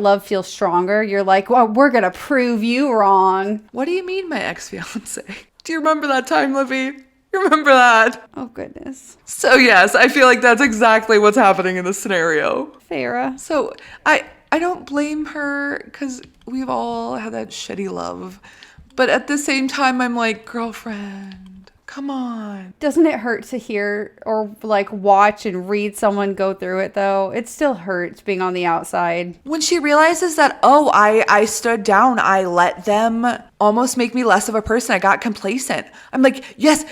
love feel stronger. You're like, well, we're going to prove you wrong. What do you mean, my ex-fiance? Do you remember that time, Livy? You remember that? Oh, goodness. So, yes, I feel like that's exactly what's happening in this scenario. Feyre. So, I don't blame her because we've all had that shitty love. But at the same time, I'm like, girlfriend, come on. Doesn't it hurt to hear or like watch and read someone go through it though? It still hurts being on the outside. When she realizes that, I stood down, I let them almost make me less of a person. I got complacent. I'm like, yes,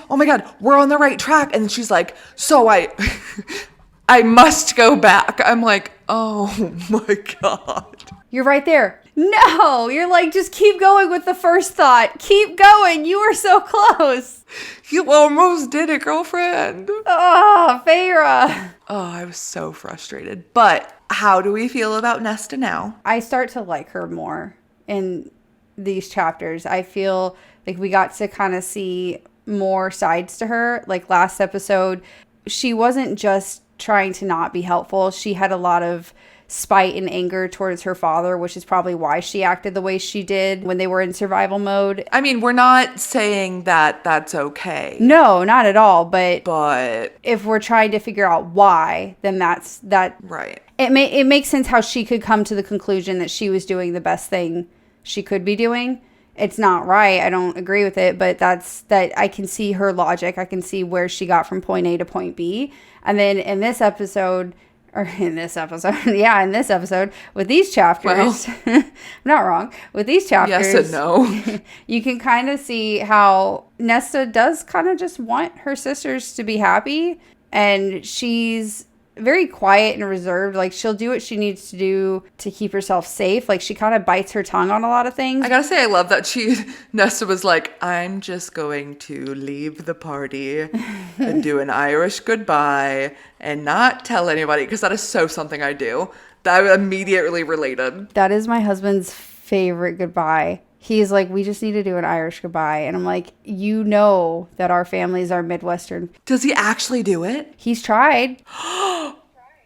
oh my God, we're on the right track. And then she's like, so I must go back. I'm like, oh my God. You're right there. No, you're like, just keep going with the first thought. Keep going. You were so close. You almost did it, girlfriend. Oh, Feyre. Oh, I was so frustrated. But how do we feel about Nesta now? I start to like her more in these chapters. I feel like we got to kind of see more sides to her. Like last episode, she wasn't just trying to not be helpful. She had a lot of spite and anger towards her father, which is probably why she acted the way she did when they were in survival mode. I mean, we're not saying that that's okay. No, not at all. But if we're trying to figure out why, then that's that. Right. It makes sense how she could come to the conclusion that she was doing the best thing she could be doing. It's not right. I don't agree with it, but I can see her logic. I can see where she got from point A to point B. And then in this episode, with these chapters, I'm not wrong. With these chapters, yes and no. You can kind of see how Nesta does kind of just want her sisters to be happy, and she's very quiet and reserved. Like, she'll do what she needs to do to keep herself safe. Like, she kind of bites her tongue on a lot of things. I gotta say, I love that Nesta was like, I'm just going to leave the party and do an Irish goodbye and not tell anybody, because that is so something I do. That I immediately related. That is my husband's favorite goodbye. He's like, we just need to do an Irish goodbye. And I'm like, you know that our families are Midwestern. Does he actually do it? He's tried.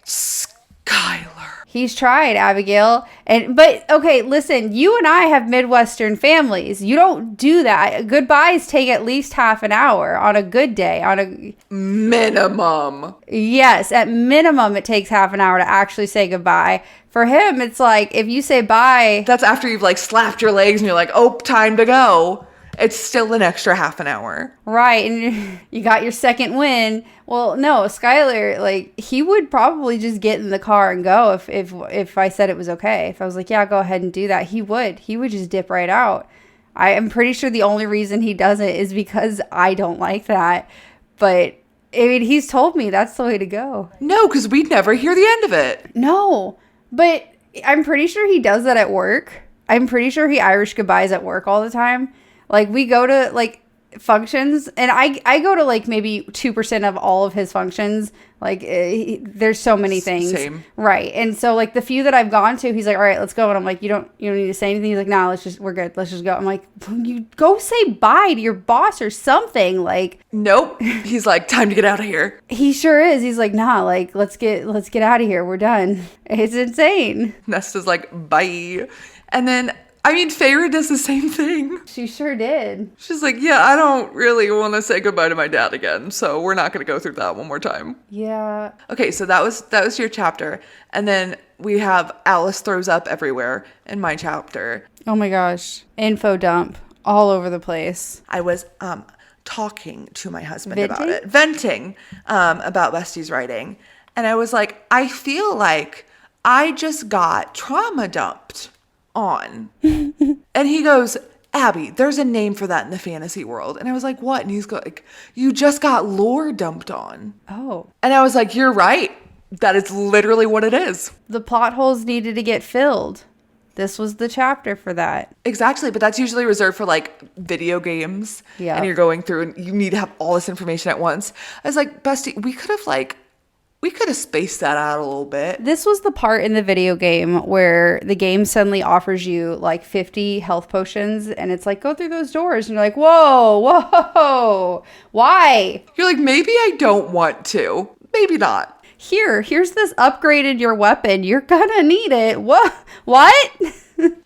Skylar. He's tried, Abigail. But okay, listen, you and I have Midwestern families. You don't do that. Goodbyes take at least half an hour on a good day. On a minimum. Yes, at minimum it takes half an hour to actually say goodbye. For him, it's like, if you say bye, that's after you've like slapped your legs and you're like, oh, time to go. It's still an extra half an hour. Right, and you got your second win. Well, no, Skylar, like, he would probably just get in the car and go if I said it was okay. If I was like, yeah, go ahead and do that, he would. He would just dip right out. I am pretty sure the only reason he does it is because I don't like that. But, I mean, he's told me that's the way to go. No, because we'd never hear the end of it. No, but I'm pretty sure he does that at work. I'm pretty sure he Irish goodbyes at work all the time. Like, we go to, like, functions, and I go to, like, maybe 2% of all of his functions. Like, there's so many things. Same. Right. And so, like, the few that I've gone to, he's like, all right, let's go. And I'm like, you don't need to say anything. He's like, nah, we're good. Let's just go. I'm like, you go say bye to your boss or something. Like, nope. He's like, time to get out of here. He sure is. He's like, nah, like, let's get out of here. We're done. It's insane. Nesta's like, bye. And then, I mean, Feyre does the same thing. She sure did. She's like, yeah, I don't really want to say goodbye to my dad again, so we're not going to go through that one more time. Yeah. Okay, so that was your chapter. And then we have Alice throws up everywhere in my chapter. Oh my gosh. Info dump all over the place. I was talking to my husband about it. Venting about Bestie's writing. And I was like, I feel like I just got trauma dumped on. And he goes, Abby, there's a name for that in the fantasy world. And I was like, what? And he's like, you just got lore dumped on. Oh. And I was like, you're right. That is literally what it is. The plot holes needed to get filled. This was the chapter for that. Exactly. But that's usually reserved for like video games. Yeah. And you're going through and you need to have all this information at once. I was like, Bestie, we could have spaced that out a little bit. This was the part in the video game where the game suddenly offers you like 50 health potions and it's like, go through those doors. And you're like, whoa, why? You're like, maybe I don't want to. Maybe not. Here's this upgraded your weapon. You're gonna need it. What?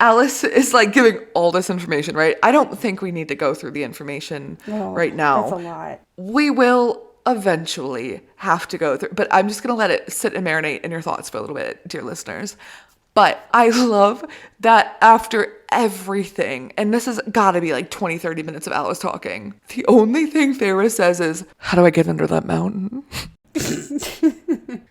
Alice is like giving all this information, right? I don't think we need to go through the information right now. That's a lot. We will eventually have to go through, but I'm just going to let it sit and marinate in your thoughts for a little bit, dear listeners. But I love that after everything, and this has got to be like 20, 30 minutes of Alice talking, the only thing Feyre says is, how do I get under that mountain?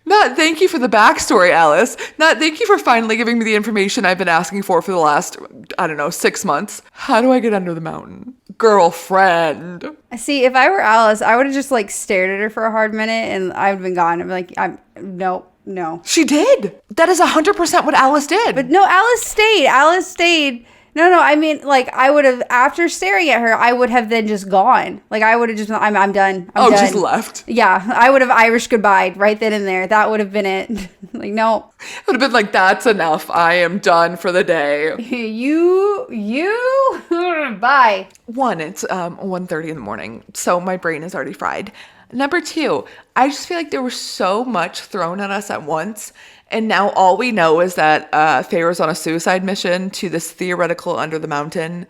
Not thank you for the backstory, Alice. Not thank you for finally giving me the information I've been asking for the last, 6 months. How do I get under the mountain? Girlfriend. See, if I were Alice, I would have just like stared at her for a hard minute and I would have been gone. I'm like, nope. No. She did. That is 100% what Alice did. But no, Alice stayed. Alice stayed. No, I mean, like, I would have, after staring at her, I would have then just gone. Like, I would have just, I'm done. I'm done. Just left. Yeah, I would have Irish goodbye right then and there. That would have been it. Like, no. It would have been like, that's enough. I am done for the day. Bye. One, it's 1:30 in the morning, so my brain is already fried. Number two, I just feel like there was so much thrown at us at once. And now all we know is that Feyre's on a suicide mission to this theoretical under the mountain.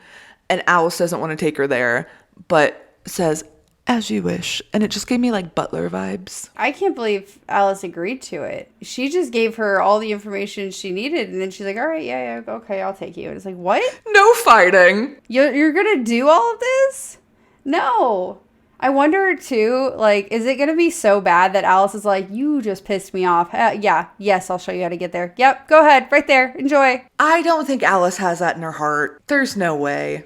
And Alice doesn't want to take her there, but says, as you wish. And it just gave me like Butler vibes. I can't believe Alice agreed to it. She just gave her all the information she needed. And then she's like, all right, yeah, okay, I'll take you. And it's like, what? No fighting. You're going to do all of this? No. I wonder too, like, is it going to be so bad that Alice is like, you just pissed me off? Yes, I'll show you how to get there. Yep, go ahead, right there, enjoy. I don't think Alice has that in her heart. There's no way.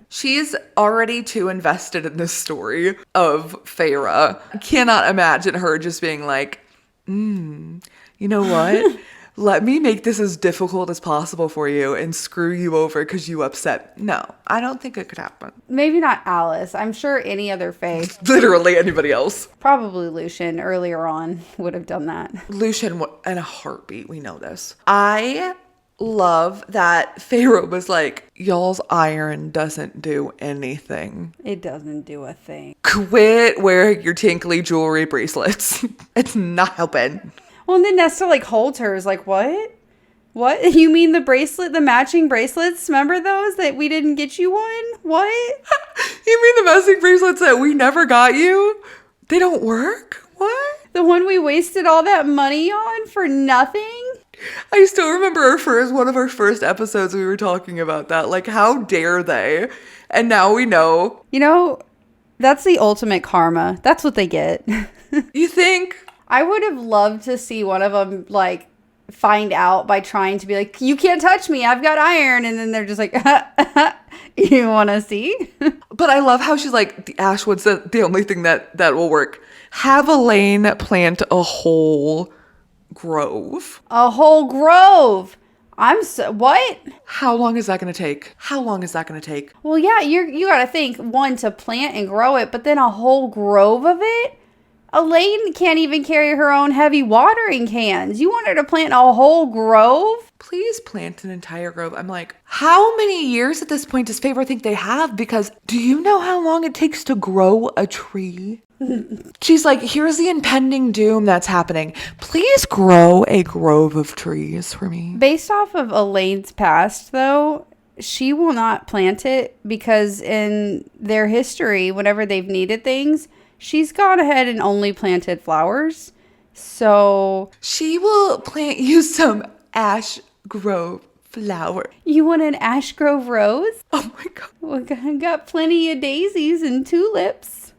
She's already too invested in this story of Feyre. I cannot imagine her just being like, you know what? Let me make this as difficult as possible for you and screw you over because you upset. No, I don't think it could happen. Maybe not Alice. I'm sure any other Fae, Literally anybody else. probably Lucian earlier on would have done that. Lucian, in a heartbeat, we know this. I love that Feyre was like, y'all's iron doesn't do anything. It doesn't do a thing. Quit wearing your tinkly jewelry bracelets. It's not helping. Well, and then Nesta like holds her. Is like, what? What? You mean the bracelet, the matching bracelets? Remember those that we didn't get you one? What? You mean the matching bracelets that we never got you? They don't work? What? The one we wasted all that money on for nothing? I still remember one of our first episodes we were talking about that. Like, how dare they? And now we know. You know, that's the ultimate karma. That's what they get. You think? I would have loved to see one of them, like, find out by trying to be like, you can't touch me, I've got iron. And then they're just like, you want to see? But I love how she's like, the Ashwood's the only thing that will work. Have Elaine plant a whole grove. A whole grove. What? How long is that going to take? How long is that going to take? Well, yeah, you got to think, one, to plant and grow it, but then a whole grove of it? Elaine can't even carry her own heavy watering cans. You want her to plant a whole grove? Please plant an entire grove. I'm like, how many years at this point does Feyre think they have? Because do you know how long it takes to grow a tree? She's like, here's the impending doom that's happening. Please grow a grove of trees for me. Based off of Elaine's past, though, she will not plant it because in their history, whenever they've needed things, she's gone ahead and only planted flowers. So she will plant you some ash grove flower. You want an ash grove rose? Oh my God. We got plenty of daisies and tulips.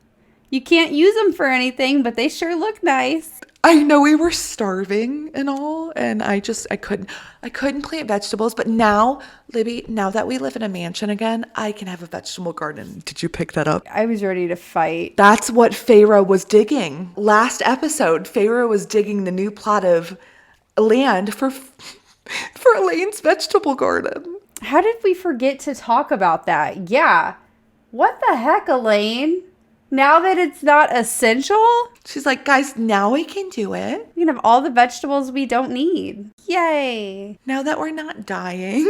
You can't use them for anything, but they sure look nice. I know we were starving and all, and I couldn't plant vegetables, but now, Libby, now that we live in a mansion again, I can have a vegetable garden. Did you pick that up? I was ready to fight. That's what Feyre was digging. Last episode, Feyre was digging the new plot of land for Elaine's vegetable garden. How did we forget to talk about that? Yeah. What the heck, Elaine? Now that it's not essential? She's like, guys, now we can do it. We can have all the vegetables we don't need. Yay. Now that we're not dying.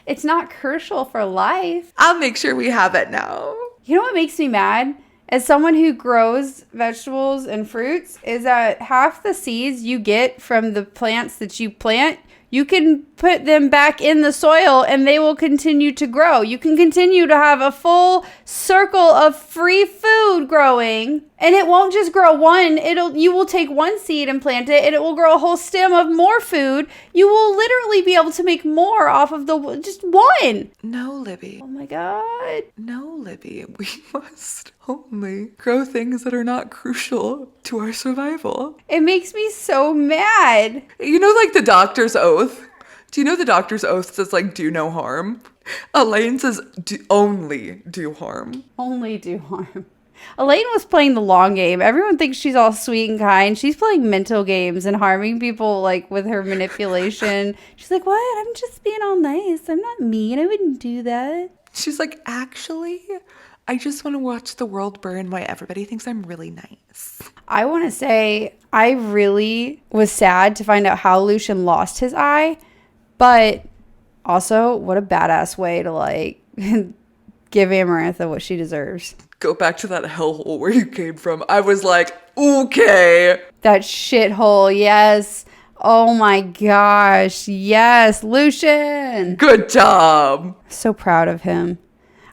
It's not crucial for life. I'll make sure we have it now. You know what makes me mad? As someone who grows vegetables and fruits, is that half the seeds you get from the plants that you plant, you can put them back in the soil and they will continue to grow. You can continue to have a full circle of free food growing, and it won't just grow one. You will take one seed and plant it and it will grow a whole stem of more food. You will literally be able to make more off of just one. No, Libby. Oh my God. No, Libby. We must only grow things that are not crucial to our survival. It makes me so mad. You know, like the doctor's oath? Do you know the doctor's oath says, like, do no harm? Elaine says, only do harm. Only do harm. Elaine was playing the long game. Everyone thinks she's all sweet and kind. She's playing mental games and harming people like with her manipulation. She's like, what? I'm just being all nice. I'm not mean. I wouldn't do that. She's like, actually, I just want to watch the world burn while everybody thinks I'm really nice. I want to say I really was sad to find out how Lucian lost his eye, but also what a badass way to like give Amarantha what she deserves. Go back to that hellhole where you came from. I was like, okay. That shithole, yes. Oh my gosh, yes, Lucian. Good job. So proud of him.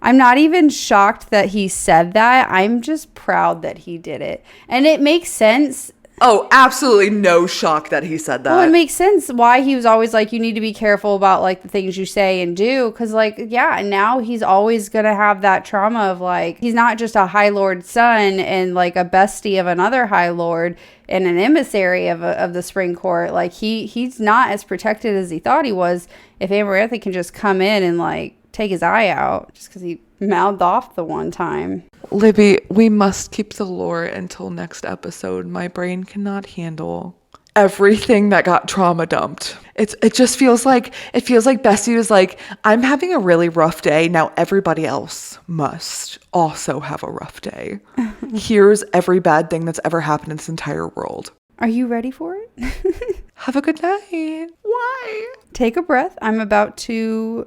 I'm not even shocked that he said that. I'm just proud that he did it. And it makes sense. Oh, absolutely no shock that he said that. Well, it makes sense why he was always like, you need to be careful about like the things you say and do. Because like, yeah, now he's always going to have that trauma of like, he's not just a High Lord son and like a bestie of another High Lord and an emissary of the Spring Court. Like he's not as protected as he thought he was. If Amarantha can just come in and like take his eye out just because he mouthed off the one time. Libby, we must keep the lore until next episode. My brain cannot handle everything that got trauma dumped. It just feels like Bessie was like, I'm having a really rough day. Now everybody else must also have a rough day. Here's every bad thing that's ever happened in this entire world. Are you ready for it? Have a good night. Why? Take a breath. I'm about to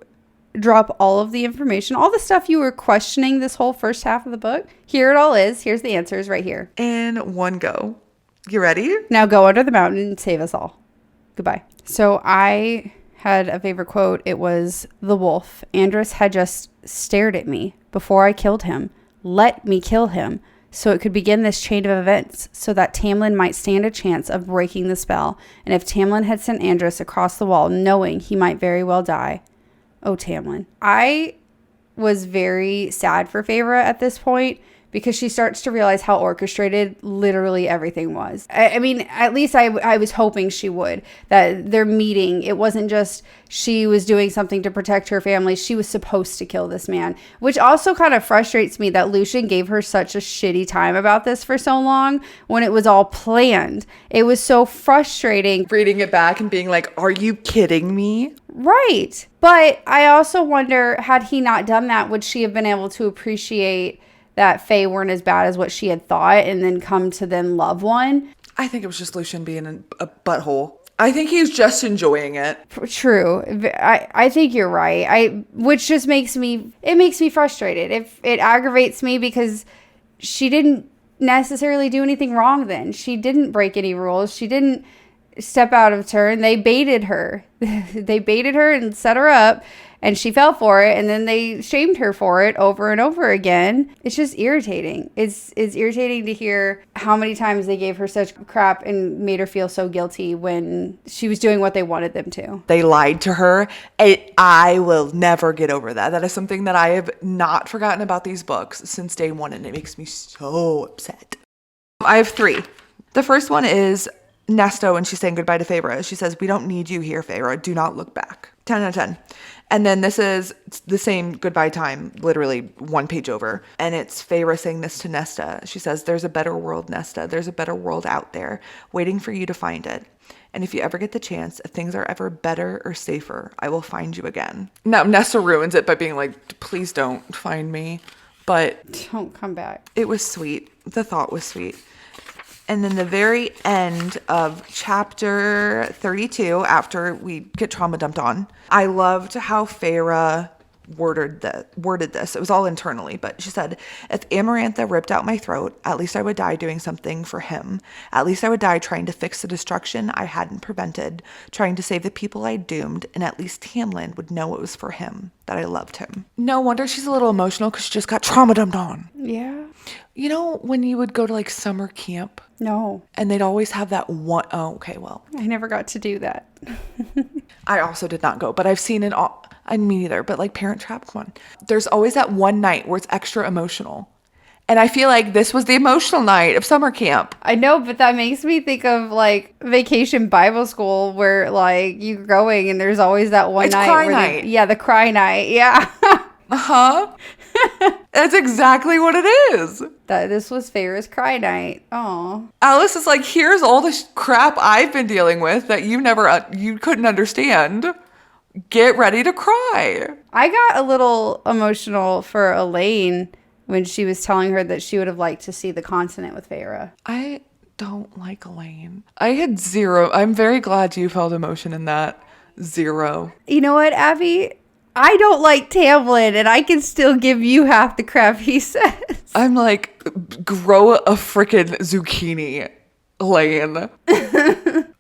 drop all of the information, all the stuff you were questioning this whole first half of the book. Here it all is. Here's the answers right here. In one go. You ready? Now go under the mountain and save us all. Goodbye. So I had a favorite quote. It was the wolf. Andrus had just stared at me before I killed him. Let me kill him so it could begin this chain of events so that Tamlin might stand a chance of breaking the spell. And if Tamlin had sent Andrus across the wall knowing he might very well die. Oh, Tamlin. I was very sad for Feyre at this point because she starts to realize how orchestrated literally everything was. I mean, at least I was hoping she would. That their meeting, it wasn't just she was doing something to protect her family. She was supposed to kill this man, which also kind of frustrates me that Lucian gave her such a shitty time about this for so long when it was all planned. It was so frustrating. Reading it back and being like, are you kidding me? Right. But I also wonder, had he not done that, would she have been able to appreciate that Fae weren't as bad as what she had thought and then come to then love one? I think it was just Lucian being a butthole. I think he's just enjoying it. True. I think you're right. Which just makes me frustrated. It aggravates me because she didn't necessarily do anything wrong then. She didn't break any rules. She didn't step out of turn. They baited her. They baited her and set her up and she fell for it, and then they shamed her for it over and over again. It's just irritating. It's irritating to hear how many times they gave her such crap and made her feel so guilty when she was doing what they wanted them to. They lied to her. I will never get over that. That is something that I have not forgotten about these books since day one, and it makes me so upset. I have 3. The first one is Nesta when she's saying goodbye to Feyre. She says, we don't need you here, Feyre. Do not look back. 10 out of 10. And then this is the same goodbye time, literally one page over. And it's Feyre saying this to Nesta. She says, there's a better world, Nesta. There's a better world out there waiting for you to find it. And if you ever get the chance, if things are ever better or safer, I will find you again. Now, Nesta ruins it by being like, please don't find me. But don't come back. It was sweet. The thought was sweet. And then the very end of chapter 32, after we get trauma dumped on, I loved how Feyre worded this. It was all internally, but she said, if Amarantha ripped out my throat, at least I would die doing something for him. At least I would die trying to fix the destruction I hadn't prevented, trying to save the people I doomed, and at least Tamlin would know it was for him, that I loved him. No wonder she's a little emotional because she just got trauma dumped on. Yeah. You know, when you would go to like summer camp? No. And they'd always have that one. Oh, okay, well. I never got to do that. I also did not go, but I've seen it all. I mean, neither, but like Parent Trap, come on. There's always that one night where it's extra emotional. And I feel like this was the emotional night of summer camp. I know, but that makes me think of like Vacation Bible School where like you're going and there's always that one it's night. Cry night. The cry night. Yeah. Uh-huh. That's exactly what it is. This was Farrah's cry night. Oh. Alice is like, here's all the crap I've been dealing with that you couldn't understand. Get ready to cry. I got a little emotional for Elaine when she was telling her that she would have liked to see the continent with Farrah. I don't like Elaine. I had zero. I'm very glad you felt emotion in that. Zero. You know what, Abby? I don't like Tamlin, and I can still give you half the crap he says. I'm like, grow a freaking zucchini, Elaine.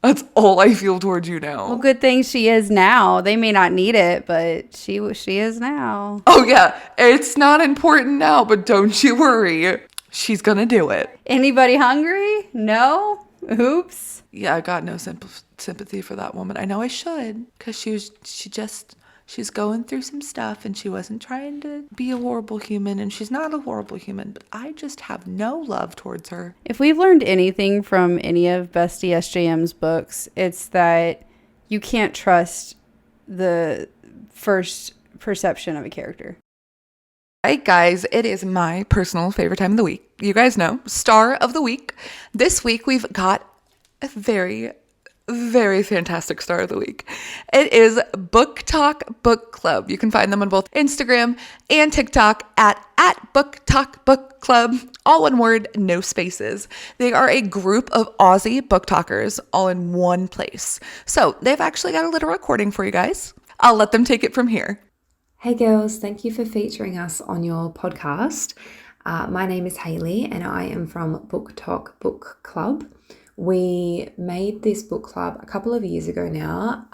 That's all I feel towards you now. Well, good thing she is now. They may not need it, but she is now. Oh yeah, it's not important now, but don't you worry. She's gonna do it. Anybody hungry? No? Oops. Yeah, I got no sympathy for that woman. I know I should, because she's going through some stuff and she wasn't trying to be a horrible human, and she's not a horrible human, but I just have no love towards her. If we've learned anything from any of Bestie SJM's books, it's that you can't trust the first perception of a character. Right, guys, it is my personal favorite time of the week. You guys know, star of the week. This week we've got a very, very fantastic star of the week. It is Booktok Book Club. You can find them on both Instagram and TikTok at Booktok Book Club. All one word, no spaces. They are a group of Aussie book talkers all in one place. So they've actually got a little recording for you guys. I'll let them take it from here. Hey girls, thank you for featuring us on your podcast. My name is Hayley and I am from Booktok Book Club. We made this book club a couple of years ago now,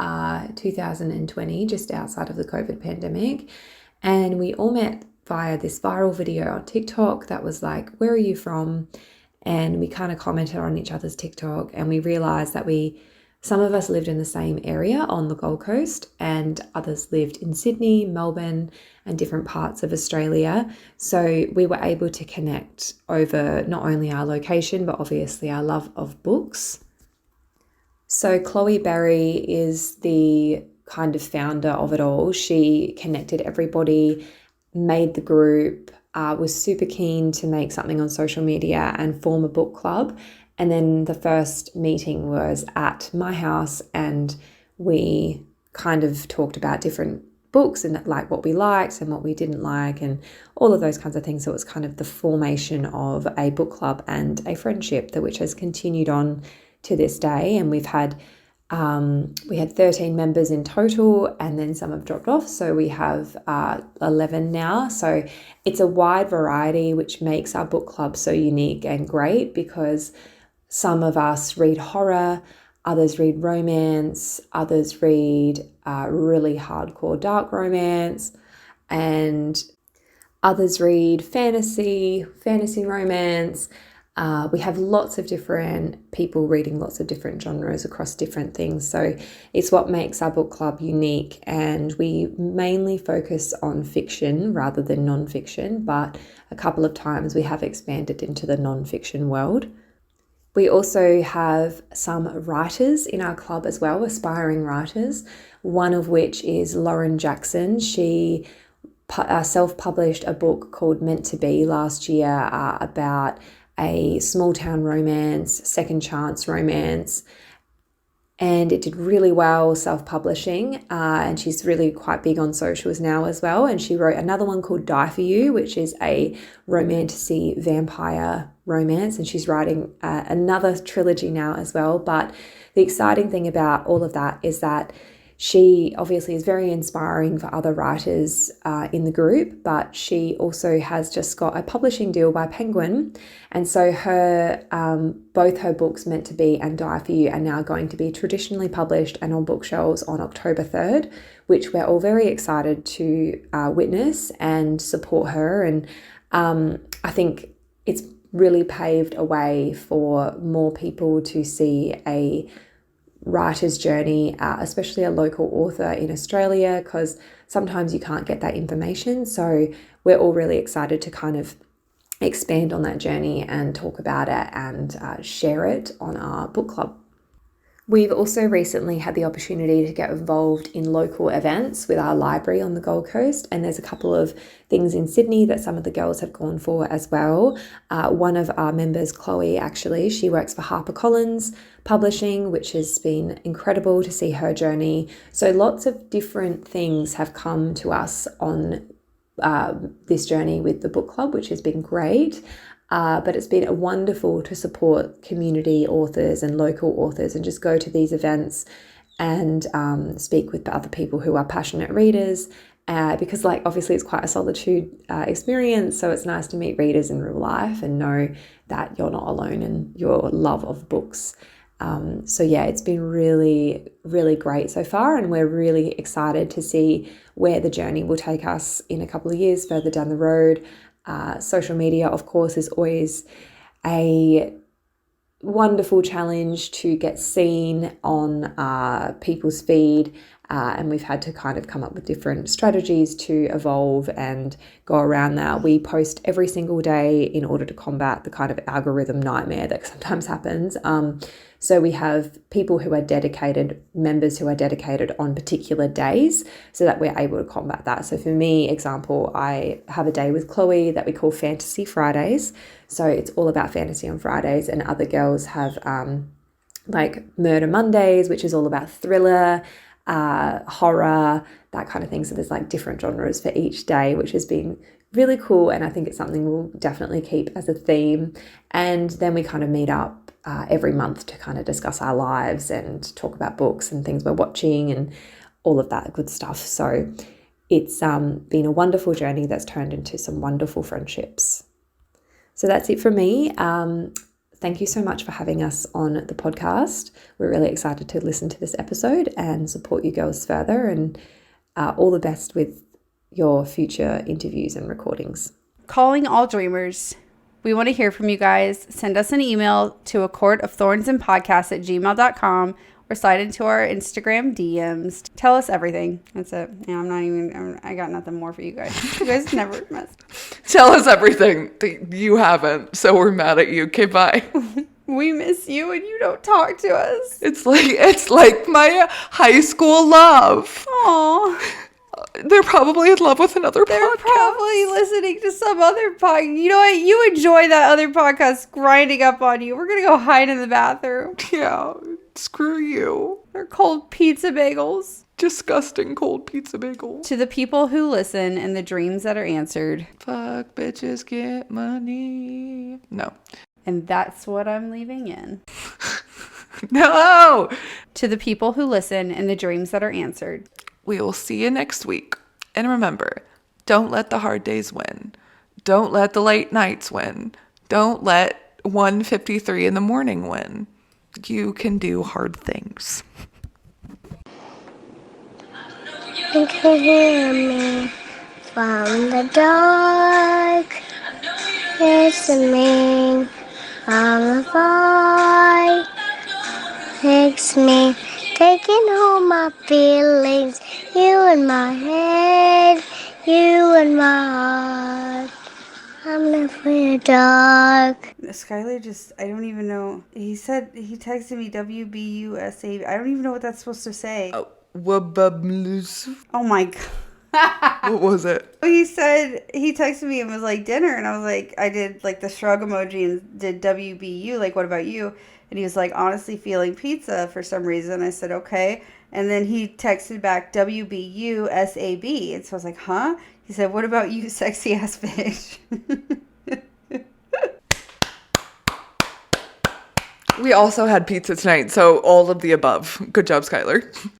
2020, just outside of the COVID pandemic. And we all met via this viral video on TikTok that was like, where are you from? And we kind of commented on each other's TikTok, and we realized that some of us lived in the same area on the Gold Coast and others lived in Sydney, Melbourne, and different parts of Australia. So we were able to connect over not only our location, but obviously our love of books. So Chloe Barry is the kind of founder of it all. She connected everybody, made the group, was super keen to make something on social media and form a book club. And then the first meeting was at my house, and we kind of talked about different books and like what we liked and what we didn't like and all of those kinds of things. So it was kind of the formation of a book club and a friendship which has continued on to this day. And we had 13 members in total, and then some have dropped off. So we have 11 now. So it's a wide variety, which makes our book club so unique and great, because some of us read horror, others read romance, others read really hardcore dark romance, and others read fantasy romance. We have lots of different people reading lots of different genres across different things. So it's what makes our book club unique. And we mainly focus on fiction rather than non-fiction, but a couple of times we have expanded into the non-fiction world. We also have some writers in our club as well, aspiring writers, one of which is Lauren Jackson. She self-published a book called Meant to Be last year about a small town romance, second chance romance, and it did really well self-publishing, and she's really quite big on socials now as well. And she wrote another one called Die For You, which is a romantasy vampire romance, and she's writing another trilogy now as well. But the exciting thing about all of that is that she obviously is very inspiring for other writers in the group, but she also has just got a publishing deal by Penguin. And so both her books, Meant to Be and Die For You, are now going to be traditionally published and on bookshelves on October 3rd, which we're all very excited to witness and support her. And I think it's really paved a way for more people to see a writer's journey, especially a local author in Australia, because sometimes you can't get that information. So we're all really excited to kind of expand on that journey and talk about it and share it on our book club. We've also recently had the opportunity to get involved in local events with our library on the Gold Coast, and there's a couple of things in Sydney that some of the girls have gone for as well. One of our members, Chloe, actually, she works for HarperCollins Publishing, which has been incredible to see her journey. So lots of different things have come to us on this journey with the book club, which has been great. But it's been wonderful to support community authors and local authors and just go to these events and speak with other people who are passionate readers because like obviously it's quite a solitude experience, so it's nice to meet readers in real life and know that you're not alone in your love of books. So yeah, it's been really, really great so far, and we're really excited to see where the journey will take us in a couple of years further down the road. Social media, of course, is always a wonderful challenge to get seen on people's feed, and we've had to kind of come up with different strategies to evolve and go around that. We post every single day in order to combat the kind of algorithm nightmare that sometimes happens. So we have people who are dedicated, members who are dedicated on particular days so that we're able to combat that. So for me, example, I have a day with Chloe that we call Fantasy Fridays. So it's all about fantasy on Fridays, and other girls have like Murder Mondays, which is all about thriller, horror, that kind of thing. So there's like different genres for each day, which has been really cool. And I think it's something we'll definitely keep as a theme. And then we kind of meet up every month to kind of discuss our lives and talk about books and things we're watching and all of that good stuff. So it's been a wonderful journey that's turned into some wonderful friendships. So that's it for me. Thank you so much for having us on the podcast. We're really excited to listen to this episode and support you girls further, and all the best with your future interviews and recordings. Calling all dreamers. We want to hear from you guys. Send us an email to acourtofthornsandpodcast@gmail.com or slide into our Instagram DMs. Tell us everything. That's it. Yeah, I got nothing more for you guys. You guys never mess. Tell us everything that you haven't, so we're mad at you. Okay, bye. We miss you and you don't talk to us. It's like my high school love. Aww. They're probably in love with another They're podcast. probably listening to some other podcast. You know what? You enjoy that other podcast grinding up on you. We're going to go hide in the bathroom. Yeah, screw you. They're cold pizza bagels. Disgusting cold pizza bagel. To the people who listen and the dreams that are answered. Fuck bitches, get money. No. And that's what I'm leaving in. No! To the people who listen and the dreams that are answered. We will see you next week. And remember, don't let the hard days win. Don't let the late nights win. Don't let 1:53 in the morning win. You can do hard things. You can hear me from the dark. Listening from afar. Takes me, taking home my feelings. You in my head, you in my heart. I'm not afraid of dark. Skylar just, I don't even know. He texted me WBUSA. I don't even know what that's supposed to say. Oh my God. what was it? He said, he texted me and was like, dinner. And I was like, I did like the shrug emoji and did WBU. Like, what about you? And he was like, honestly feeling pizza for some reason. I said, okay. And then he texted back WBUSAB. And so I was like, huh? He said, what about you, sexy ass bitch? We also had pizza tonight, so all of the above. Good job, Skylar.